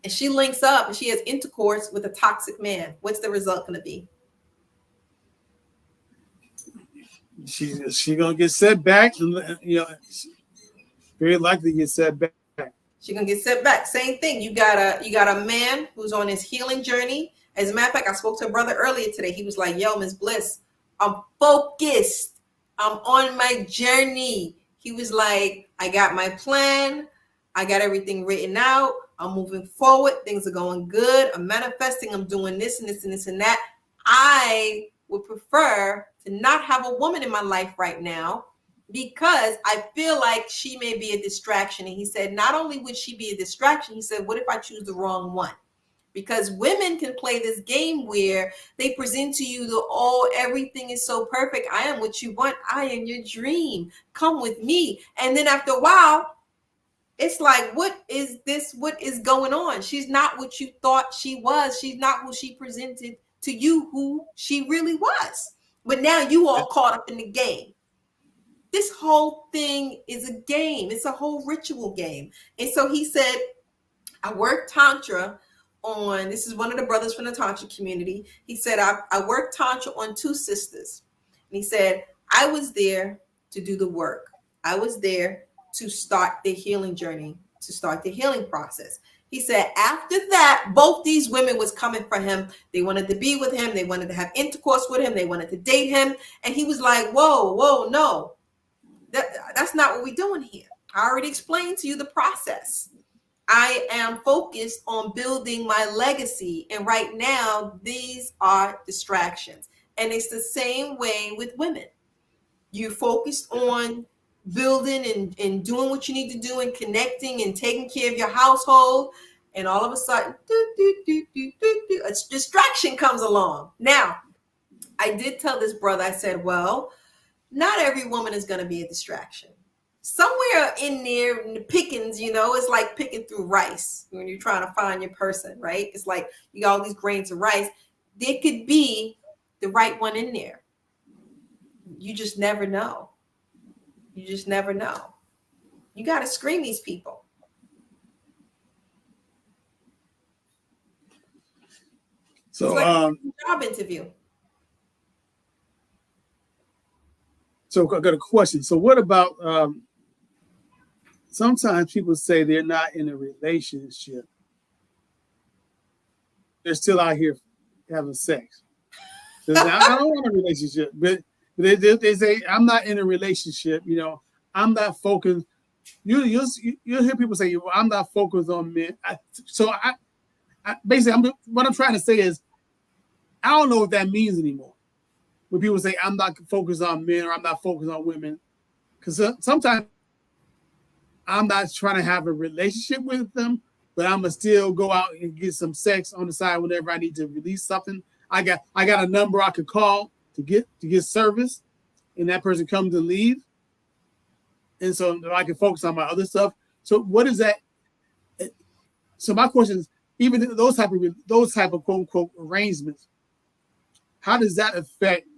and she links up and she has intercourse with a toxic man. What's the result going to be? she gonna get set back, and very likely get set back. She's gonna get set back. Same thing. You got a man who's on his healing journey. As a matter of fact, I spoke to a brother earlier today. He was like, "Yo, Miss Bliss, I'm focused. I'm on my journey." He was like, "I got my plan. I got everything written out. I'm moving forward. Things are going good. I'm manifesting. I'm doing this and this and this and that. I would prefer to not have a woman in my life right now, because I feel like she may be a distraction." And he said, not only would she be a distraction, he said, what if I choose the wrong one? Because women can play this game where they present to you everything is so perfect. I am what you want. I am your dream. Come with me. And then after a while, it's like, what is this? What is going on? She's not what you thought she was. She's not who she presented to you, who she really was. But now you all caught up in the game. This whole thing is a game. It's a whole ritual game. And so he said, I work Tantra on, this is one of the brothers from the Tantra community. He said, I worked Tantra on two sisters. And he said, I was there to do the work. I was there to start the healing journey, to start the healing process. He said, after that, both these women was coming for him. They wanted to be with him. They wanted to have intercourse with him. They wanted to date him. And he was like, whoa, no. That's not what we're doing here. I already explained to you the process. I am focused on building my legacy. And right now, these are distractions. And it's the same way with women. You focused on building and doing what you need to do and connecting and taking care of your household. And all of a sudden, a distraction comes along. Now, I did tell this brother, I said, well, not every woman is going to be a distraction. Somewhere in there, in the pickings, it's like picking through rice when you're trying to find your person, right? It's like you got all these grains of rice. There could be the right one in there. You just never know. You just never know. You got to screen these people. So, it's like a job interview. So I got a question. So what about sometimes people say they're not in a relationship. They're still out here having sex. I don't want a relationship, but they say, I'm not in a relationship. I'm not focused. You'll hear people say, well, I'm not focused on men. Basically, what I'm trying to say is, I don't know what that means anymore. When people say, I'm not focused on men or I'm not focused on women. Because sometimes I'm not trying to have a relationship with them, but I'm going to still go out and get some sex on the side whenever I need to release something. I got a number I could call to get service, and that person comes and leaves. And so I can focus on my other stuff. So what is that? So my question is, even those type of quote unquote arrangements, how does that affect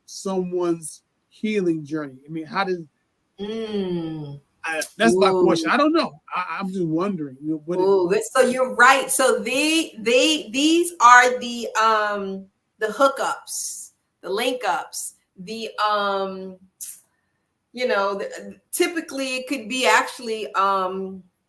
someone's healing journey? I mean, how does that's my question. Ooh. I don't know. I'm just wondering. What it, Ooh, so you're right. So these are the hookups, the link ups, the typically it could be actually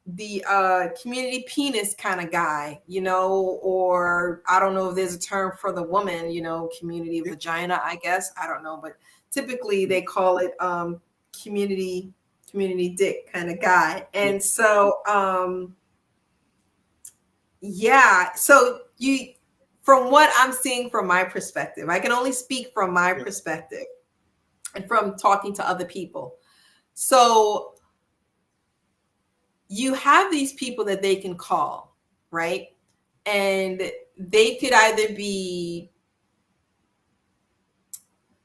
the community penis kind of guy, or I don't know if there's a term for the woman, community vagina, I guess. I don't know, but typically they call it community dick kind of guy. And so yeah, so from what I'm seeing from my perspective, I can only speak from my perspective and from talking to other people. So you have these people that they can call, right? And they could either be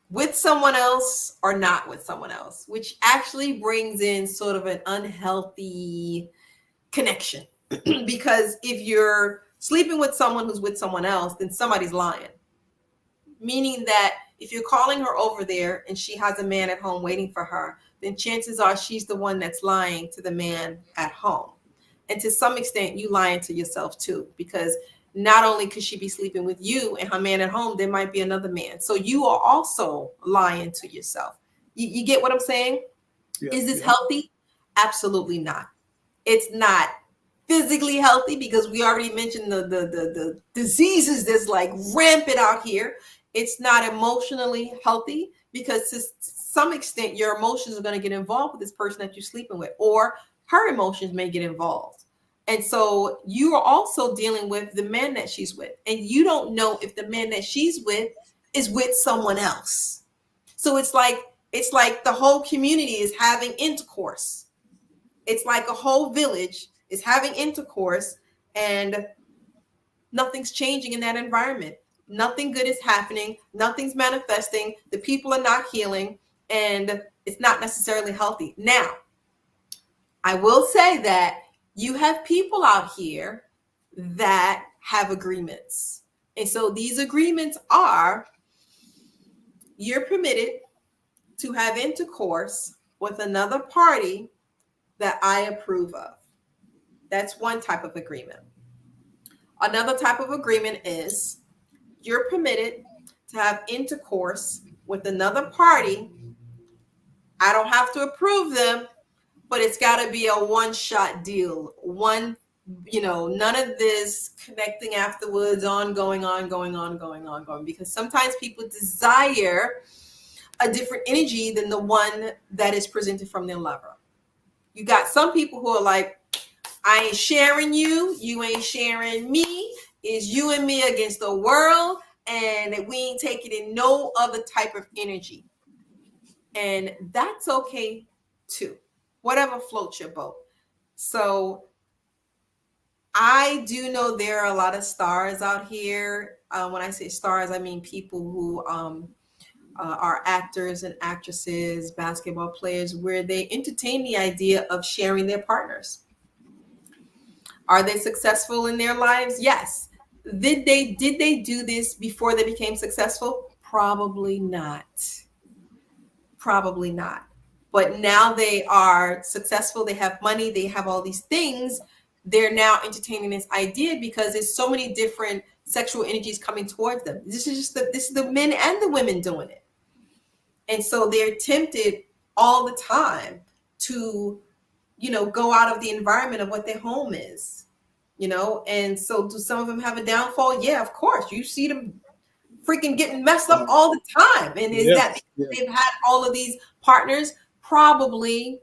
with someone else or not with someone else, which actually brings in sort of an unhealthy connection. Because if you're sleeping with someone who's with someone else, then somebody's lying. Meaning that if you're calling her over there and she has a man at home waiting for her, then chances are she's the one that's lying to the man at home. And to some extent, you lying to yourself too, because not only could she be sleeping with you and her man at home, there might be another man. So you are also lying to yourself. You get what I'm saying? yeah, Is this healthy? Absolutely not. It's not physically healthy because we already mentioned the diseases that's like rampant out here. It's not emotionally healthy because to some extent your emotions are going to get involved with this person that you're sleeping with, or her emotions may get involved. And so you are also dealing with the man that she's with, and you don't know if the man that she's with is with someone else. So it's like the whole community is having intercourse. It's like a whole village is having intercourse and nothing's changing in that environment. Nothing good is happening. Nothing's manifesting. The people are not healing, and it's not necessarily healthy. Now, I will say that you have people out here that have agreements. And so these agreements are you're permitted to have intercourse with another party that I approve of. That's one type of agreement. Another type of agreement is you're permitted to have intercourse with another party. I don't have to approve them, but it's got to be a one-shot deal. None of this connecting afterwards, ongoing, because sometimes people desire a different energy than the one that is presented from their lover. You got some people who are like, I ain't sharing you, you ain't sharing me. It's you and me against the world, and we ain't taking in no other type of energy. And that's okay too. Whatever floats your boat. So I do know there are a lot of stars out here. When I say stars, I mean people who are actors and actresses, basketball players, where they entertain the idea of sharing their partners. Are they successful in their lives? Yes. Did they do this before they became successful? Probably not. Probably not. But now they are successful. They have money. They have all these things. They're now entertaining this idea because there's so many different sexual energies coming towards them. This is the men and the women doing it. And so they're tempted all the time to, go out of the environment of what their home is. And so do some of them have a downfall? Yeah, of course. You see them freaking getting messed up all the time. And is that because they've had all of these partners? Probably.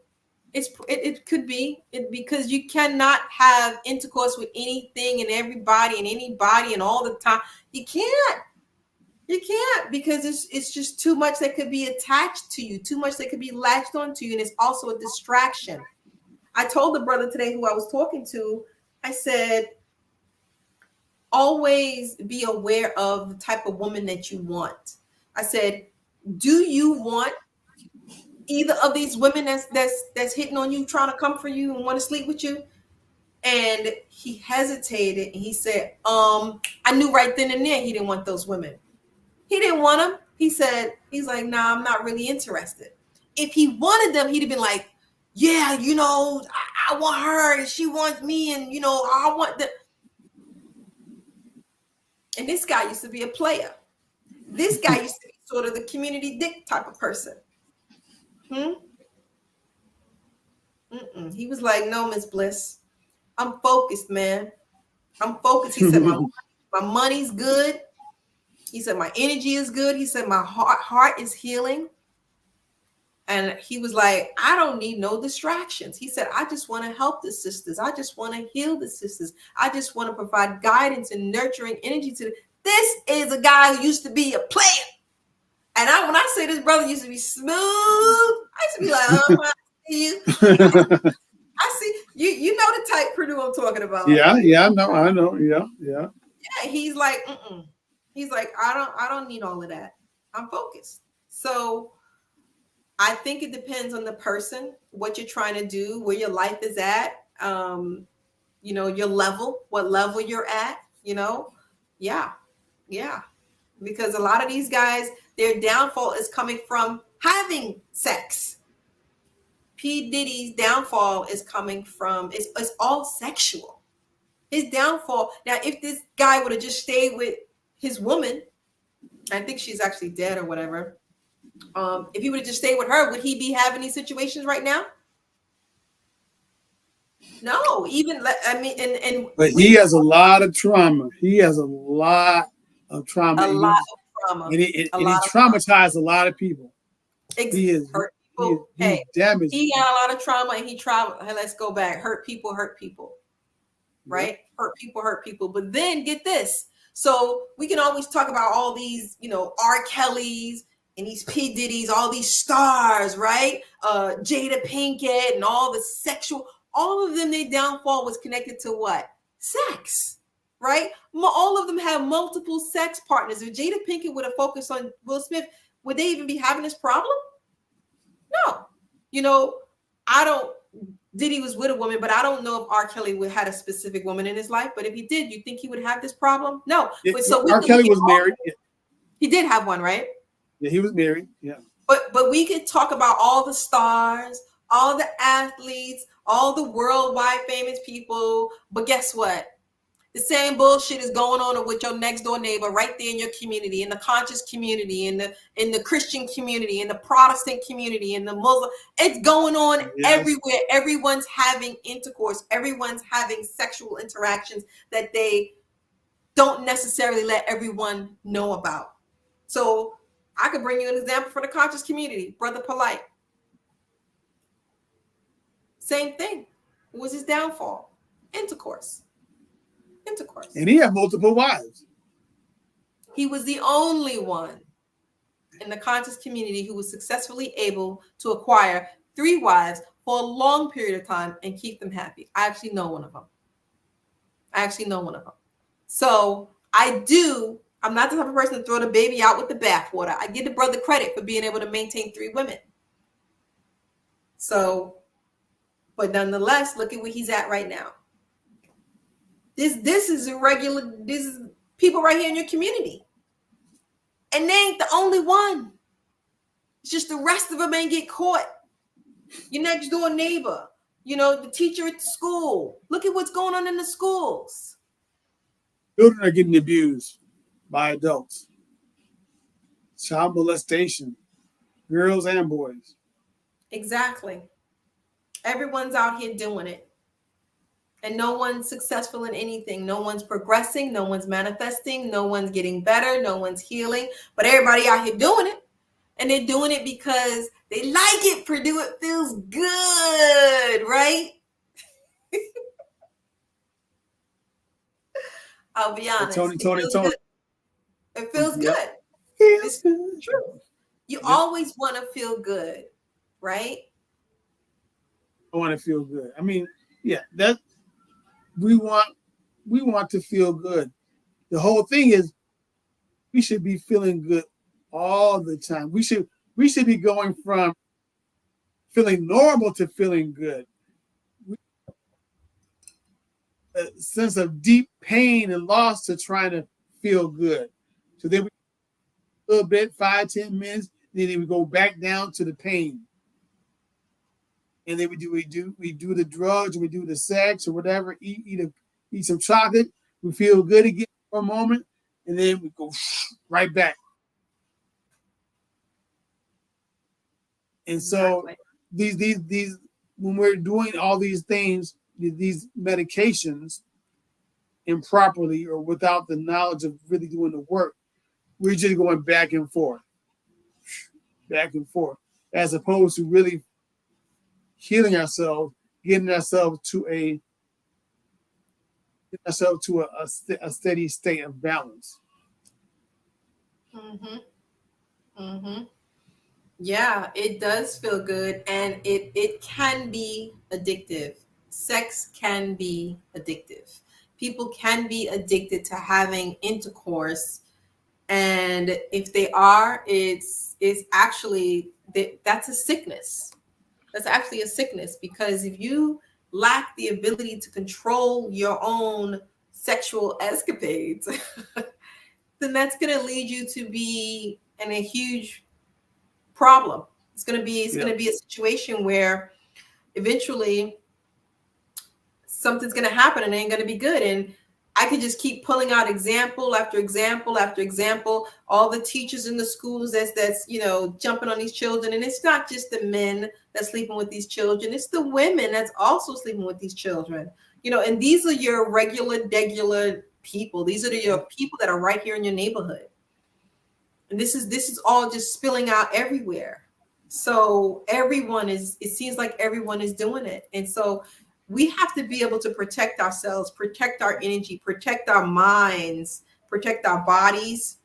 It could be because you cannot have intercourse with anything and everybody and anybody and all the time. You can't because it's just too much that could be attached to you, too much that could be latched onto you, and it's also a distraction. I told the brother today who I was talking to, I said, always be aware of the type of woman that you want. I said, do you want either of these women that's hitting on you, trying to come for you and want to sleep with you? And he hesitated and he said, I knew right then and there he didn't want those women. He didn't want them. He's like, nah, I'm not really interested. If he wanted them, he'd have been like, yeah, I want her and she wants me, and I want them. And this guy used to be a player. This guy used to be sort of the community dick type of person. He was like, no, Miss Bliss, I'm focused, man. I'm focused. He said, my money's good. He said, my energy is good. He said, my heart is healing. And he was like, I don't need no distractions. He said, I just want to help the sisters. I just want to heal the sisters. I just want to provide guidance and nurturing energy to them. This is a guy who used to be a player. And when I say this brother used to be smooth, I used to be like, oh, I see you. I see you know the type Purdue I'm talking about. Yeah, I know. Yeah. Yeah, he's like, he's like, I don't need all of that. I'm focused. So I think it depends on the person, what you're trying to do, where your life is at, your level, what level you're at, Yeah. Because a lot of these guys, their downfall is coming from having sex. P. Diddy's downfall is coming from, it's all sexual. His downfall. Now, if this guy would have just stayed with his woman, I think she's actually dead or whatever. If he would have just stayed with her, would he be having these situations right now? No, but he has a lot of trauma. He has a lot of trauma. And he traumatized a lot of people. He is hurt people. He damaged. He got a lot of trauma, and let's go back. Hurt people. Right? Yeah. Hurt people. But then get this. So we can always talk about all these, R. Kellys and these P. Diddy's, all these stars, right? Jada Pinkett and all the sexual, all of them, their downfall was connected to what? Sex, right? All of them have multiple sex partners. If Jada Pinkett would have focused on Will Smith, would they even be having this problem? No. Diddy was with a woman, but I don't know if R. Kelly had a specific woman in his life. But if he did, you think he would have this problem? No. R. Kelly was married. He did have one, right? Yeah, he was married. Yeah. But we could talk about all the stars, all the athletes, all the worldwide famous people. But guess what? The same bullshit is going on with your next door neighbor right there in your community, in the conscious community, in the Christian community, in the Protestant community, in the Muslim. It's going on everywhere. Everyone's having intercourse. Everyone's having sexual interactions that they don't necessarily let everyone know about. So I could bring you an example for the conscious community. Brother Polite. Same thing. What was his downfall? Intercourse. And he had multiple wives. He was the only one in the conscious community who was successfully able to acquire 3 wives for a long period of time and keep them happy. I actually know one of them. So I'm not the type of person to throw the baby out with the bathwater. I give the brother credit for being able to maintain 3 women. So, but nonetheless, look at where he's at right now. This is people right here in your community. And they ain't the only one. It's just the rest of them ain't get caught. Your next door neighbor, the teacher at the school. Look at what's going on in the schools. Children are getting abused by adults. Child molestation, girls and boys. Exactly. Everyone's out here doing it. And no one's successful in anything. No one's progressing. No one's manifesting. No one's getting better. No one's healing. But everybody out here doing it. And they're doing it because they like it. Purdue, it feels good, right? I'll be honest. Tony. It feels good. It's true. You always want to feel good, right? I want to feel good. I mean, we want to feel good. The whole thing is we should be feeling good all the time. We should be going from feeling normal to feeling good. A sense of deep pain and loss to trying to feel good. So then we little bit, 5-10 minutes. Then we go back down to the pain. And then we do the drugs, we do the sex or whatever, eat some chocolate, we feel good again for a moment, and then we go right back. And so Exactly. these when we're doing all these things, these medications improperly or without the knowledge of really doing the work, we're just going back and forth, as opposed to really healing ourselves, getting ourselves to a steady state of balance. Mm-hmm. Mm-hmm. Yeah, it does feel good, and it can be addictive. Sex can be addictive. People can be addicted to having intercourse, and if they are, it's actually that's a sickness. That's actually a sickness, because if you lack the ability to control your own sexual escapades, then that's going to lead you to be in a huge problem. It's Yeah. going to be a situation where eventually something's going to happen and it ain't going to be good. And I could just keep pulling out example after example after example. All the teachers in the schools that's jumping on these children, and it's not just the men that's sleeping with these children; it's the women that's also sleeping with these children. And these are your regular people. These are your people that are right here in your neighborhood, and this is all just spilling out everywhere. So it seems like everyone is doing it, and so we have to be able to protect ourselves, protect our energy, protect our minds, protect our bodies,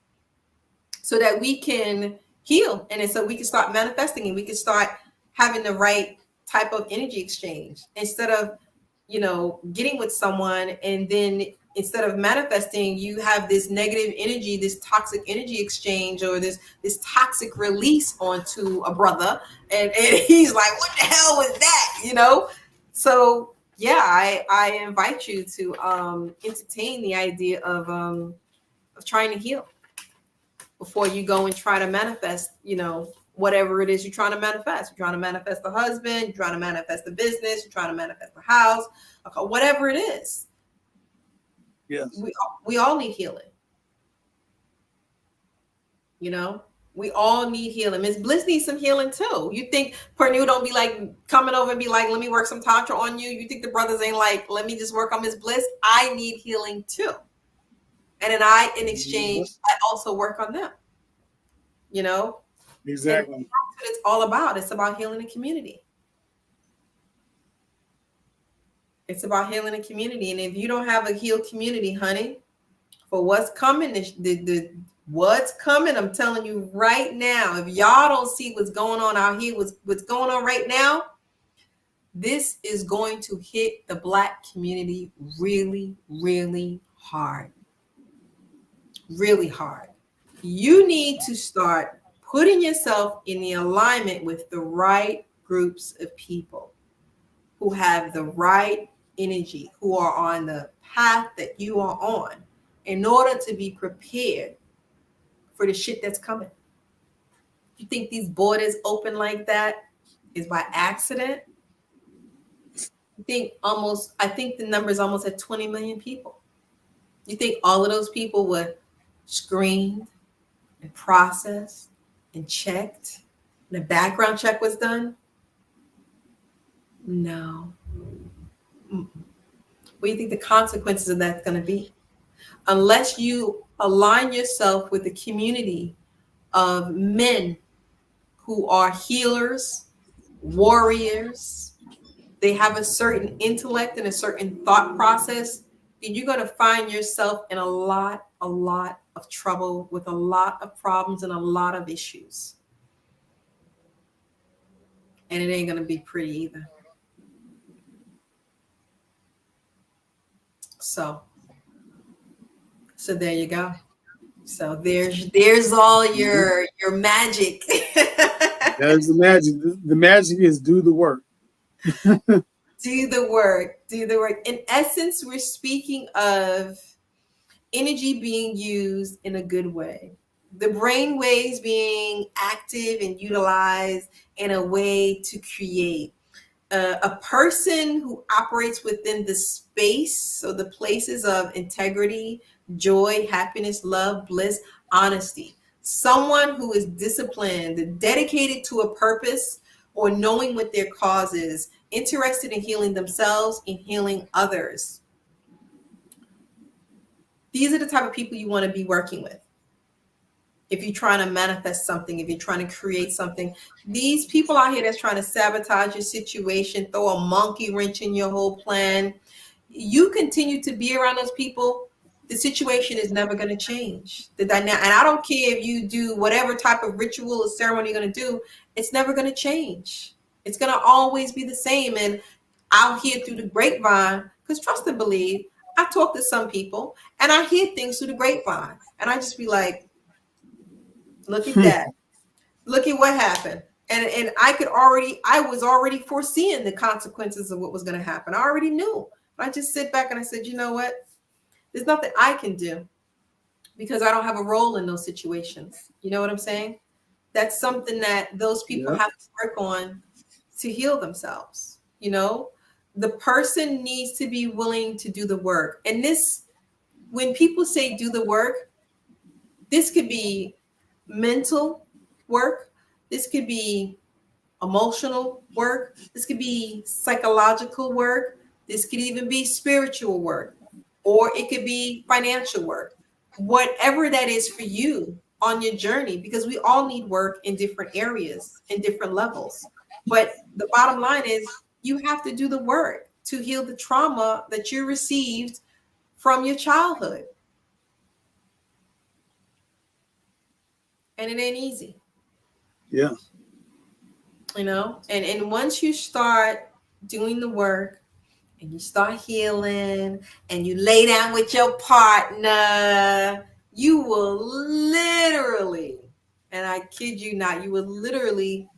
so that we can heal, and then so we can start manifesting, and we can start having the right type of energy exchange, instead of getting with someone, and then instead of manifesting, you have this negative energy, this toxic energy exchange, or this toxic release onto a brother, and he's like, what the hell was that? So yeah, I invite you to entertain the idea of trying to heal before you go and try to manifest, whatever it is you're trying to manifest. You're trying to manifest the husband, you're trying to manifest the business, you're trying to manifest the house, whatever it is. Yes. We all need healing. We all need healing. Miss Bliss needs some healing too. You think Pernue don't be like coming over and be like, let me work some Tantra on you? You think the brothers ain't like, let me just work on Miss Bliss? I need healing too. And then in exchange, I also work on them. Exactly. And that's what it's all about. It's about healing the community. It's about healing the community. And if you don't have a healed community, honey, for what's coming, what's coming, I'm telling you right now, if y'all don't see what's going on out here, what's going on right now, this is going to hit the Black community really, really hard. Really hard. You need to start putting yourself in the alignment with the right groups of people who have the right energy, who are on the path that you are on, in order to be prepared for the shit that's coming. You think these borders open like that is by accident? I think the number is almost at 20 million people. You think all of those people were screened and processed and checked, and a background check was done? No. What do you think the consequences of that's going to be? Unless you align yourself with a community of men who are healers, warriors, they have a certain intellect and a certain thought process, then you're going to find yourself in a lot of trouble, with a lot of problems and a lot of issues. And it ain't going to be pretty either. So there you go. So there's all your magic. There's the magic. The magic is do the work. Do the work. In essence, we're speaking of energy being used in a good way. The brain waves being active and utilized in a way to create. A person who operates within the space, so the places of integrity, joy, happiness, love, bliss, honesty. Someone who is disciplined, dedicated to a purpose, or knowing what their cause is, interested in healing themselves and healing others. These are the type of people you want to be working with. If you're trying to manifest something, if you're trying to create something, these people out here that's trying to sabotage your situation, throw a monkey wrench in your whole plan, you continue to be around those people, the situation is never going to change. The dynamic, and I don't care if you do whatever type of ritual or ceremony you're going to do, it's never going to change. It's going to always be the same. And I'll hear through the grapevine, because trust and believe, I talk to some people and I hear things through the grapevine, and I just be like, look at that. Look at what happened. And I was already foreseeing the consequences of what was going to happen. I already knew. I just sit back and I said, you know what? There's nothing I can do because I don't have a role in those situations. You know what I'm saying? That's something that those people Yeah. have to work on to heal themselves. You know, the person needs to be willing to do the work. And this, when people say do the work, this could be mental work. This could be emotional work. This could be psychological work. This could even be spiritual work, or it could be financial work. Whatever that is for you on your journey, because we all need work in different areas, in different levels. But the bottom line is you have to do the work to heal the trauma that you received from your childhood. And it ain't easy. Yeah. You know, and once you start doing the work and you start healing and you lay down with your partner, you will literally, and I kid you not, you will literally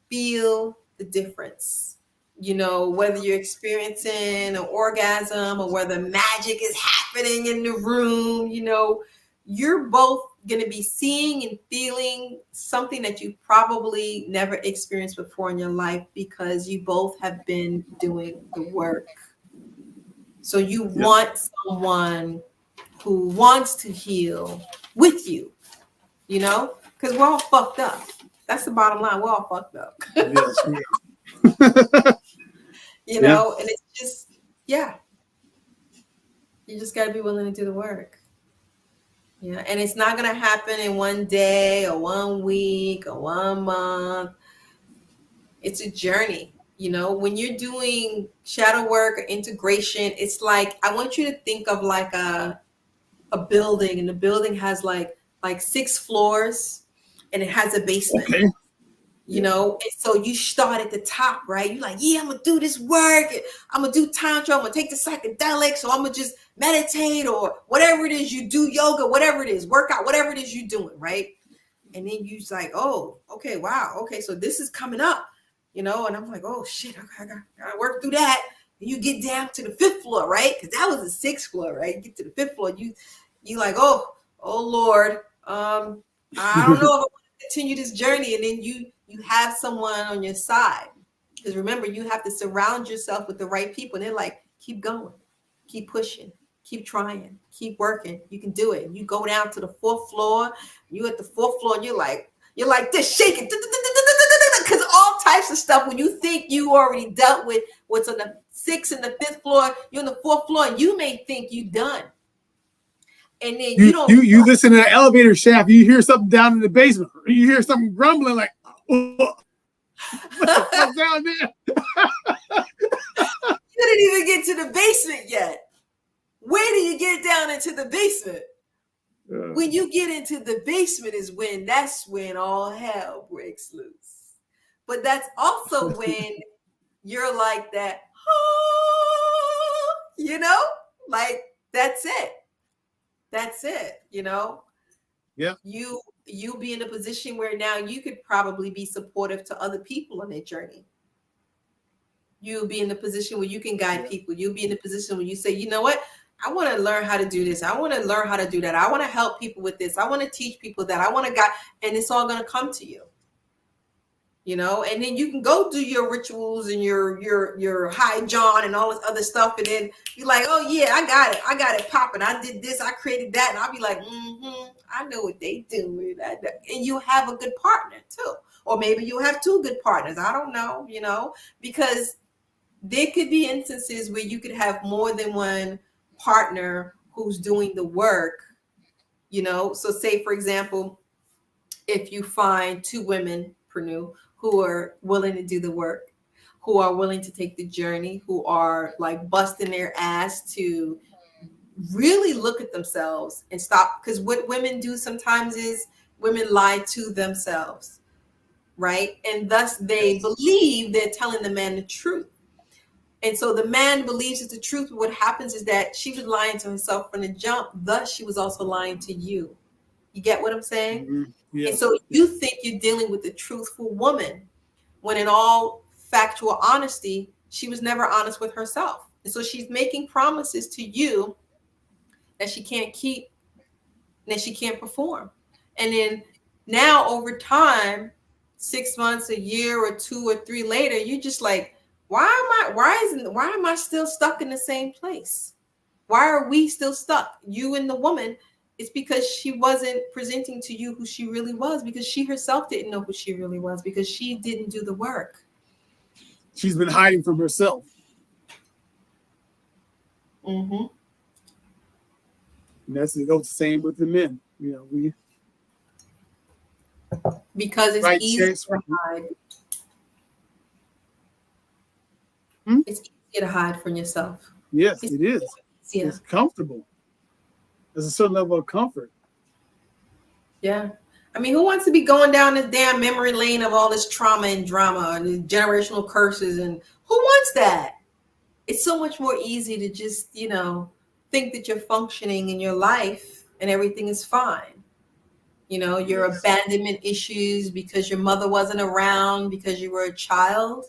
feel the difference. You know, whether you're experiencing an orgasm or whether magic is happening in the room, you know, you're both going to be seeing and feeling something that you probably never experienced before in your life because you both have been doing the work. So you Yeah. want someone who wants to heal with you, you know, because we're all fucked up. That's the bottom line. We're all fucked up. Yes. You Yeah. know, and it's just, yeah, you just got to be willing to do the work. Yeah, and it's not going to happen in one day or 1 week or 1 month. It's a journey. You know, when you're doing shadow work or integration, it's like I want you to think of like a building, and the building has like 6 floors, and it has a basement. Okay. You Yeah. know, and so you start at the top, right? You're like, yeah, I'm gonna do this work. I'm gonna do tantra. I'm gonna take the psychedelics, or I'm gonna just meditate, or whatever it is you do, yoga, whatever it is, workout, whatever it is you're doing, right? And then you're like, oh, okay, wow, okay, so this is coming up, you know. And I'm like, oh shit, I gotta work through that. And you get down to the 5th floor, right? Because that was the 6th floor, right? You get to the 5th floor, you like, oh Lord, I don't know if I want to continue this journey. And then you have someone on your side, because remember, you have to surround yourself with the right people. And they're like, keep going, keep pushing, keep trying, keep working. You can do it. You go down to the 4th floor. You at the 4th floor, and you're like this, shaking, because all types of stuff. When you think you already dealt with what's on the 6th and the 5th floor, you're on the 4th floor, and you may think you done. And then you don't. You listen to the elevator shaft. You hear something down in the basement. You hear something grumbling like, oh, what the fuck down there? You didn't even get to the basement yet. Where do you get down into the basement? When you get into the basement that's when all hell breaks loose. But that's also when you're like that, you know, like that's it. That's it, you know. Yeah. You be in a position where now you could probably be supportive to other people on their journey. You'll be in the position where you can guide people. You'll be in the position where you say, you know what? I want to learn how to do this. I want to learn how to do that. I want to help people with this. I want to teach people that. I want to guide, and it's all going to come to you. And then you can go do your rituals and your high John and all this other stuff, and then you're like, oh yeah, I got it popping. I did this, I created that, and I'll be like, I know what they do, and you have a good partner too, or maybe you have two good partners. I don't know, because there could be instances where you could have more than one partner who's doing the work. So say for example, if you find two women, Pranu, who are willing to do the work, who are willing to take the journey, who are like busting their ass to really look at themselves and stop. Because what women do sometimes is women lie to themselves, right? And thus they believe they're telling the man the truth. And so the man believes it's the truth. But what happens is that she was lying to herself from the jump. Thus, she was also lying to you. You get what I'm saying? Mm-hmm. Yes. And so you think you're dealing with a truthful woman, when in all factual honesty, she was never honest with herself. And so she's making promises to you that she can't keep, and that she can't perform. And then now over time, 6 months, a year or 2 or 3 later, you're just like, why am I still stuck in the same place? Why are we still stuck? You and the woman. It's because she wasn't presenting to you who she really was, because she herself didn't know who she really was, because she didn't do the work. She's been hiding from herself. Mm-hmm. And it goes the same with the men. Because it's right, easy to hide. It's easy to hide from yourself. Yes, it is. Yeah. It's comfortable. There's a certain level of comfort. Yeah. I mean, who wants to be going down this damn memory lane of all this trauma and drama and generational curses? And who wants that? It's so much more easy to just, think that you're functioning in your life and everything is fine. Your abandonment issues because your mother wasn't around because you were a child,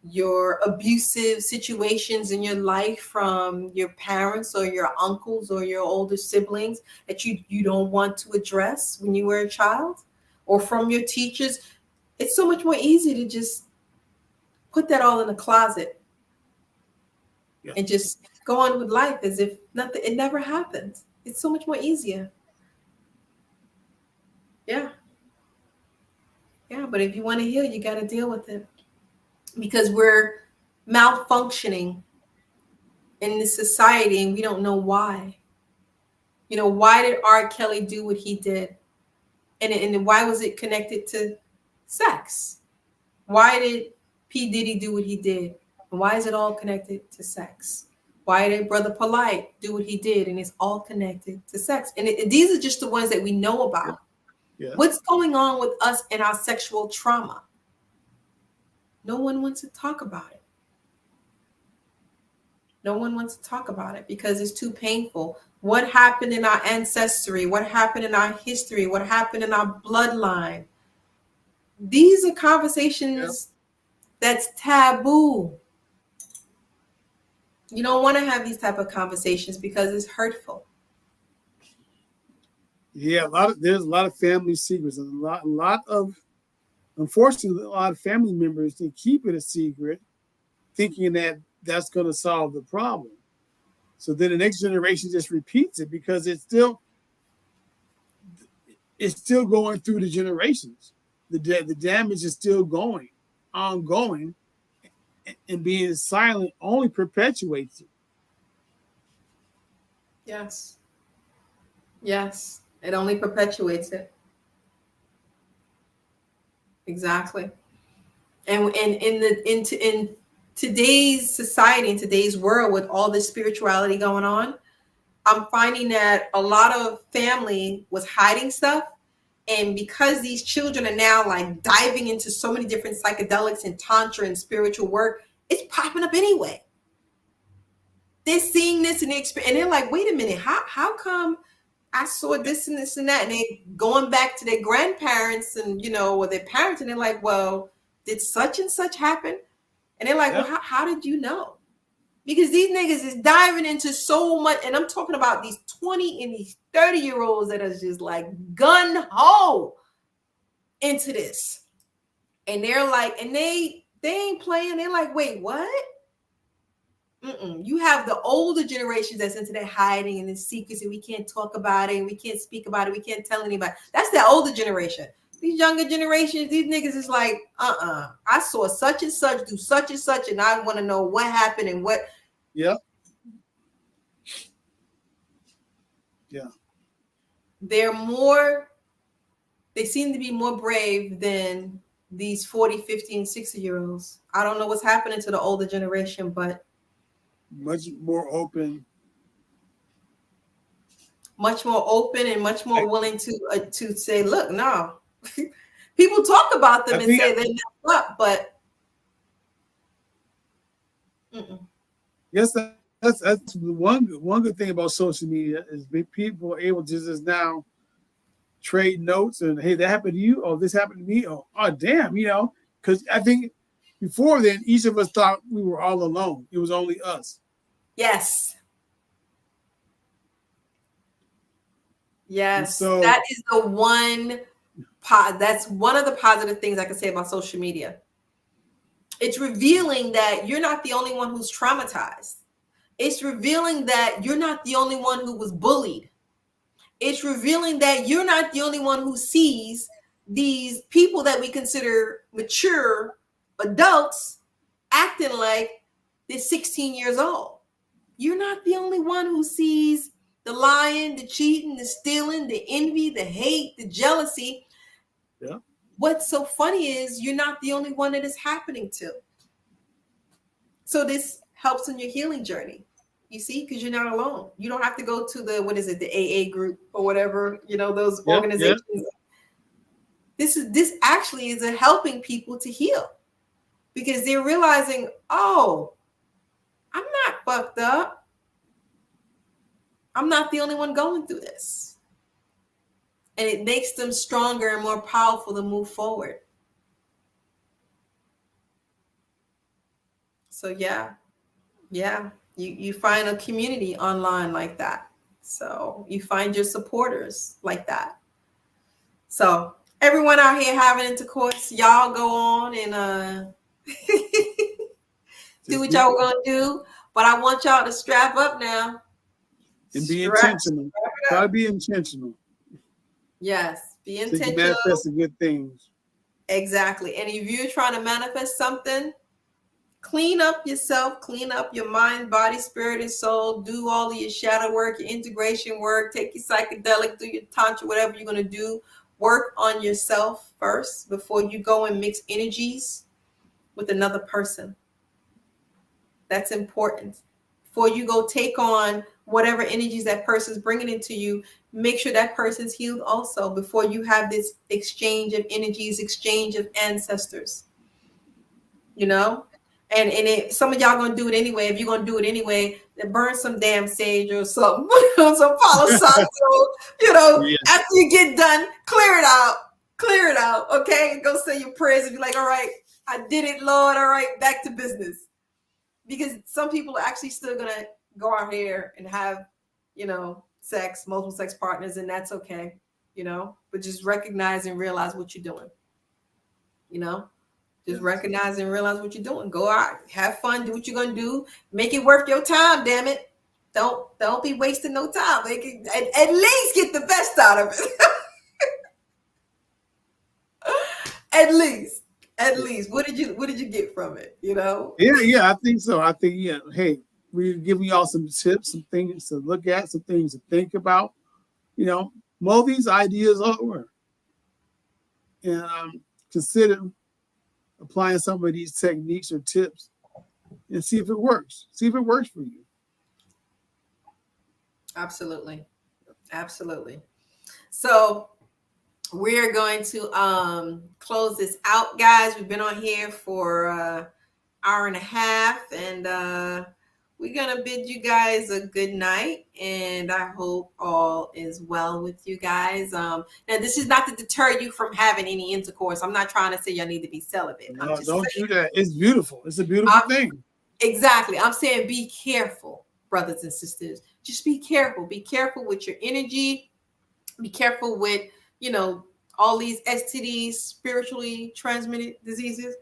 your abusive situations in your life from your parents or your uncles or your older siblings that you don't want to address when you were a child, or from your teachers. It's so much more easy to just put that all in the closet and just go on with life as if nothing, it never happened. It's so much more easier. Yeah, but if you want to heal, you got to deal with it, because we're malfunctioning in this society and we don't know why. Why did R. Kelly do what he did? And why was it connected to sex? Why did P. Diddy do what he did? And why is it all connected to sex? Why did Brother Polite do what he did? And it's all connected to sex. And these are just the ones that we know about. Yeah. What's going on with us in our sexual trauma? No one wants to talk about it. No one wants to talk about it because it's too painful. What happened in our ancestry? What happened in our history? What happened in our bloodline? These are conversations that's taboo. You don't want to have these type of conversations because it's hurtful. Yeah, there's a lot of family secrets, and a lot of, unfortunately, a lot of family members, they keep it a secret, thinking that that's going to solve the problem. So then the next generation just repeats it because it's still going through the generations. The damage is still ongoing, and being silent only perpetuates it. Yes, it only perpetuates it. Exactly. And in today's society, in today's world, with all this spirituality going on, I'm finding that a lot of family was hiding stuff. And because these children are now like diving into so many different psychedelics and Tantra and spiritual work, it's popping up anyway. They're seeing this and they're like, wait a minute, how come I saw this and this and that? And they going back to their grandparents and, or their parents, and they're like, well, did such and such happen? And they're like, well, how did you know? Because these niggas is diving into so much, and I'm talking about these 20 and these 30-year-olds that are just like gun ho into this. And they're like, and they ain't playing. They're like, wait, what? You have the older generations that's into that hiding and the secrets, and we can't talk about it, and we can't speak about it, we can't tell anybody. That's the older generation. These younger generations, these niggas is like, I saw such and such do such and such, and I want to know what happened and what. Yeah. Yeah. They seem to be more brave than these 40, 50, and 60-year-olds. I don't know what's happening to the older generation, but much more open and much more willing to say, look, no. People talk about them and say they messed up, but yes, that's one good thing about social media is people are able to just now trade notes and, hey, that happened to you, or this happened to me, or oh damn, because I think before then each of us thought we were all alone. It was only us. Yes. So that is the one that's one of the positive things I can say about social media. It's revealing that you're not the only one who's traumatized. It's revealing that you're not the only one who was bullied. It's revealing that you're not the only one who sees these people that we consider mature adults acting like they're 16 years old. You're not the only one who sees the lying, the cheating, the stealing, the envy, the hate, the jealousy. Yeah. What's so funny is you're not the only one that is happening to. So this helps in your healing journey. You see, because you're not alone. You don't have to go to the AA group or whatever, those organizations. Yeah. This actually is helping people to heal because they're realizing, oh, I'm not fucked up. I'm not the only one going through this. And it makes them stronger and more powerful to move forward. So yeah. You find a community online like that. So you find your supporters like that. So everyone out here having intercourse, y'all go on and do what y'all gonna do. But I want y'all to strap up now. And be intentional. Try to be intentional. Yes, be intentional. So you manifest the good things. Exactly. And if you're trying to manifest something, clean up yourself, clean up your mind, body, spirit, and soul. Do all of your shadow work, your integration work. Take your psychedelic, do your Tantra, whatever you're going to do. Work on yourself first before you go and mix energies with another person. That's important. Before you go take on whatever energies that person's bringing into you, make sure that person's healed also before you have this exchange of energies, exchange of ancestors. And some of y'all gonna do it anyway. If you're gonna do it anyway, then burn some damn sage or something, some Palo Santo. Yeah. After you get done, clear it out. Okay, go say your prayers and be like, all right, I did it, Lord. All right, back to business. Because some people are actually still gonna go out here and have, sex, multiple sex partners, and that's okay, But just recognize and realize what you're doing, Just recognize and realize what you're doing. Go out, have fun, do what you're gonna do. Make it worth your time, damn it. Don't be wasting no time. Make it, at least get the best out of it. At least. What did you get from it? Yeah, I think so. I think, hey, we're giving y'all some tips, some things to look at, some things to think about. Mull these ideas over. And consider applying some of these techniques or tips and see if it works. See if it works for you. Absolutely. So we're going to close this out, guys. We've been on here for an hour and a half, and we're going to bid you guys a good night, and I hope all is well with you guys. Now, this is not to deter you from having any intercourse. I'm not trying to say y'all need to be celibate. No, don't do that. It's beautiful. It's a beautiful thing. Exactly. I'm saying be careful, brothers and sisters. Just be careful. Be careful with your energy. Be careful with, you know, all these STDs, spiritually transmitted diseases,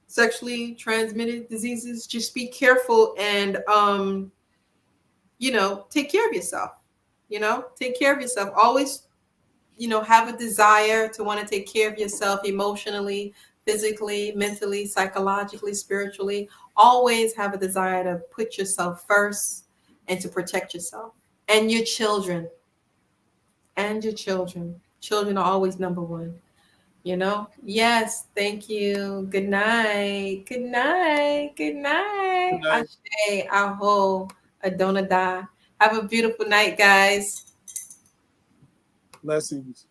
sexually transmitted diseases. Just be careful and take care of yourself. Take care of yourself. Always, have a desire to want to take care of yourself emotionally, physically, mentally, psychologically, spiritually. Always have a desire to put yourself first and to protect yourself and your children. And your children. Children are always number one. Yes, thank you. Good night. Good night. Good Good night. night. Ashe, aho, adonada. Have a beautiful night, guys. Blessings.